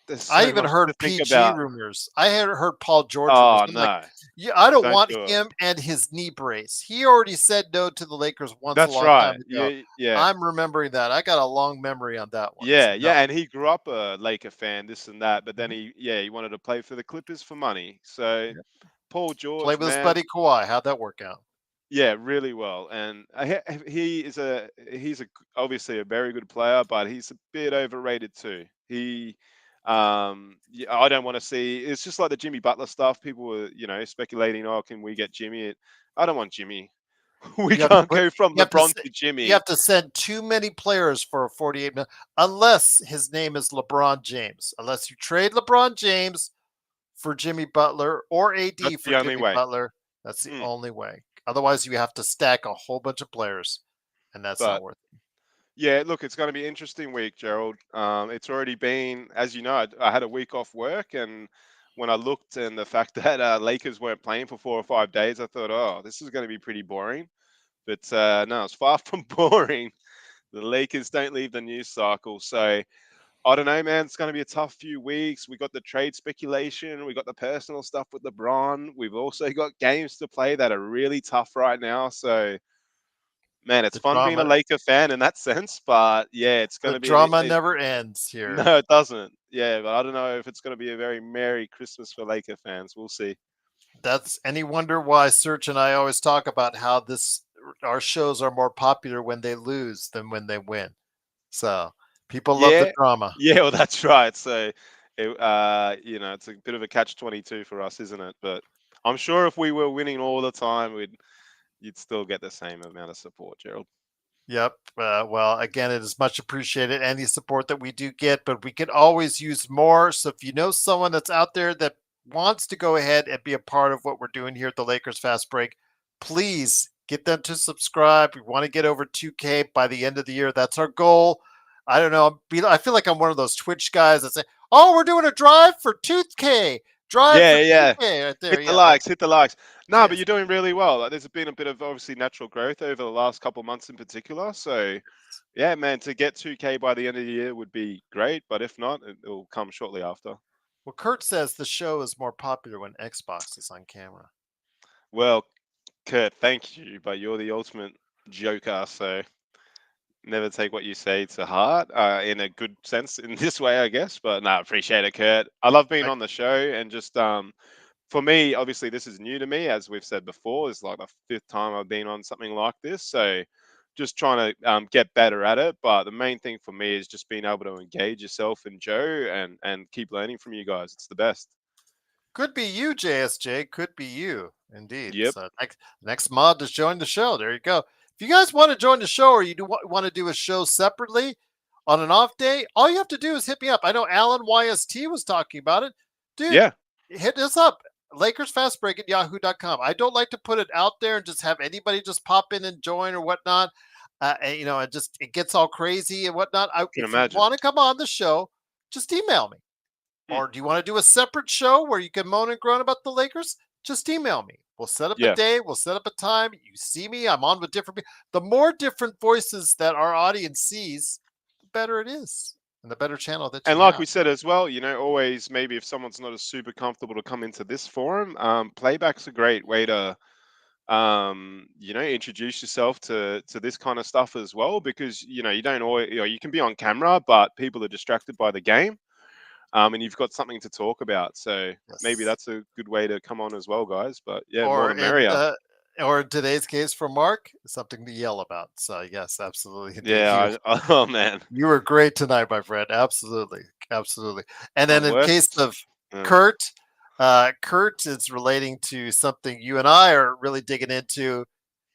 there's I so even much to heard think PG about. rumors. I had heard Paul George rumors. Oh I'm like, no, yeah, I don't don't want do it. him and his knee brace. He already said no to the Lakers once a That's long right. time ago. Yeah, yeah. I'm remembering that. I got a long memory on that one. So Yeah, no. yeah, and he grew up a Laker fan, this and that, but then Mhm. he wanted to play for the Clippers for money. So Yeah. Paul Play George, with his man, buddy Kawhi. How'd that work out? yeah, really well, and he's obviously a very good player, but he's a bit overrated too. Yeah, I don't want to see. It's just like the Jimmy Butler stuff. People were speculating, oh, can we get Jimmy? I don't want Jimmy. We You have to can't put go from you have to LeBron se to you Jimmy. have to send too many players for a 48 million unless his name is LeBron James. Unless you trade LeBron James for Jimmy Butler or AD That's for the only Jimmy way. Butler, that's the Mm, only way. Otherwise, you have to stack a whole bunch of players, and that's not but worth it. yeah, look, it's going to be an interesting week, Gerald. It's already been, as you know, I had a week off work, and when I looked and the fact that Lakers weren't playing for 4 or 5 days, I thought, oh, this is going to be pretty boring. But no, it's far from boring. The Lakers don't leave the news cycle. So I don't know, man. It's going to be a tough few weeks. We got the trade speculation. We got the personal stuff with LeBron. We've also got games to play that are really tough right now. So man, it's The fun being a drama, Laker fan in that sense, but yeah, it's going the to be drama never ends here. no, it doesn't. Yeah, but I don't know if it's going to be a very merry Christmas for Laker fans. We'll see. That's any wonder why Serge and I always talk about how this our shows are more popular when they lose than when they win. So people love the Yeah, drama. yeah, well, that's right. So, it's a bit of a catch-22 for us, isn't it? But I'm sure if we were winning all the time, you'd still get the same amount of support, Gerald. Yep. Well, again, it is much appreciated any support that we do get, but we could always use more. So if you know someone that's out there that wants to go ahead and be a part of what we're doing here at the Lakers Fast Break, please get them to subscribe. We want to get over 2K by the end of the year. That's our goal. I don't know. I feel like I'm one of those Twitch guys that say, "Oh, we're doing a drive for 2K, drive Yeah, for yeah. 2K right there." Hit the Yeah, likes, hit the likes. No, but yes. you're doing really well. Like, there's been a bit of obviously natural growth over the last couple of months in particular. So, yeah, man, to get 2K by the end of the year would be great. But if not, it'll come shortly after. Well, Kurt says the show is more popular when Xbox is on camera. Well, Kurt, thank you, but you're the ultimate joker. So never take what you say to heart in a good sense in this way, I guess. But no, appreciate it, Kurt. I love being I, on the show and just for me, obviously, this is new to me, as we've said before. It's like the fifth time I've been on something like this. So just trying to get better at it. But the main thing for me is just being able to engage yourself and Joe and keep learning from you guys. It's the best. Could be you, JSJ. Could be you, indeed. Yep. So next mod to join the show. There you go. If you guys want to join the show, or you want to do a show separately on an off day, all you have to do is hit me up. I know Alan YST was talking about it, dude. Yeah. Hit us up. LakersFastBreak at yahoo.com. I don't like to put it out there and just have anybody just pop in and join or whatnot. And, it gets all crazy and whatnot. If you want to come on the show, just email me. Or do you want to do a separate show where you can moan and groan about the Lakers? Just email me. We'll set up a day. We'll set up a time. You see me. I'm on with different people. The more different voices that our audience sees, the better it is. And the better channel that you And like have. we said as well, always maybe if someone's not as super comfortable to come into this forum, playback's a great way to introduce yourself to this kind of stuff as well, because you don't always, you can be on camera, but people are distracted by the game. And you've got something to talk about, so maybe that's a good way to come on as well, guys. But more the merrier. Or in today's case for Mark, something to yell about. So yes, absolutely. Yeah. Oh man, you were great tonight, my friend. Absolutely, absolutely. And then in case of Kurt, Kurt is relating to something you and I are really digging into: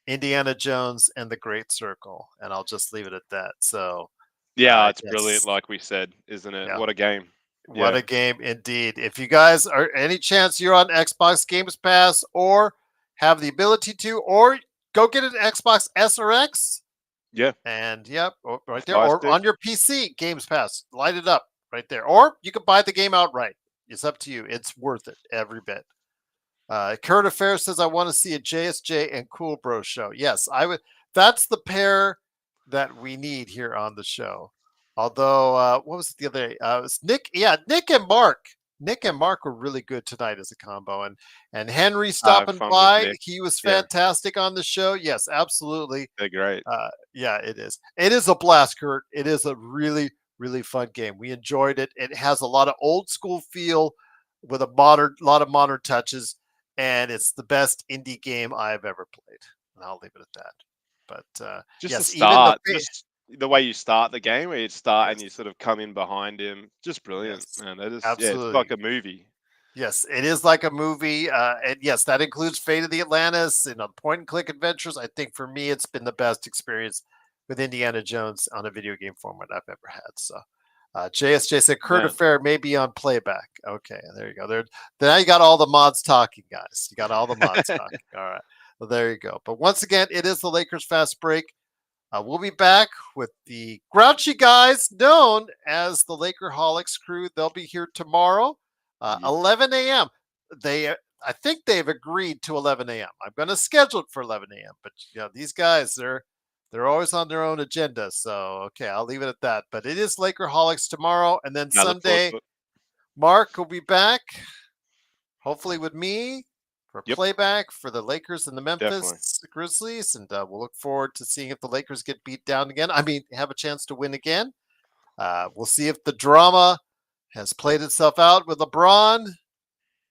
Indiana Jones and the Great Circle. And I'll just leave it at that. So yeah, it's brilliant, like we said, isn't it? Yeah. What a game. What a game indeed. If you guys are any chance you're on Xbox Games Pass or have the ability to, or go get an Xbox S or X. Yeah. And right there. Or on your PC, Games Pass. Light it up right there. Or you can buy the game outright. It's up to you. It's worth it every bit. Current Affairs says, I want to see a JSJ and Cool Bro show. Yes, I would. That's the pair that we need here on the show. Although, what was it the other day? It was Nick. Yeah, Nick and Mark. Nick and Mark were really good tonight as a combo. And Henry stopping by. He was fantastic on the show. Yes, absolutely. They're great. Yeah, it is. It is a blast, Kurt. It is a really, really fun game. We enjoyed it. It has a lot of old school feel with a lot of modern touches. And it's the best indie game I've ever played. And I'll leave it at that. But just to start, just the way you start the game, where you start and you sort of come in behind him, just brilliant, man. That is, absolutely. It's like a movie. Yes, it is like a movie, and yes, that includes Fate of the Atlantis and point-and-click adventures. I think for me, it's been the best experience with Indiana Jones on a video game format I've ever had. So, JSJ said Kurt Affair may be on playback. Okay, there you go. Now you got all the mods talking, guys. You got all the mods talking. All right, well, there you go. But once again, it is the Lakers Fast Break. We'll be back with the grouchy guys known as the Lakerholics crew. They'll be here tomorrow, 11 a.m. I think they've agreed to 11 a.m. I'm going to schedule it for 11 a.m. But these guys, they're always on their own agenda. So okay, I'll leave it at that. But it is Lakerholics tomorrow, and then Sunday, Mark will be back, hopefully with me. For playback for the Lakers and the Memphis Grizzlies, and we'll look forward to seeing if the Lakers get beat down again. I mean, have a chance to win again. We'll see if the drama has played itself out with LeBron.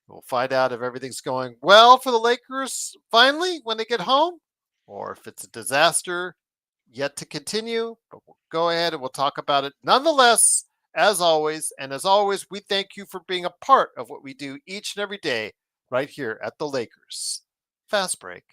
We'll find out if everything's going well for the Lakers finally when they get home, or if it's a disaster yet to continue. But we'll go ahead and we'll talk about it nonetheless, as always. And as always, we thank you for being a part of what we do each and every day right here at the Lakers Fast Break.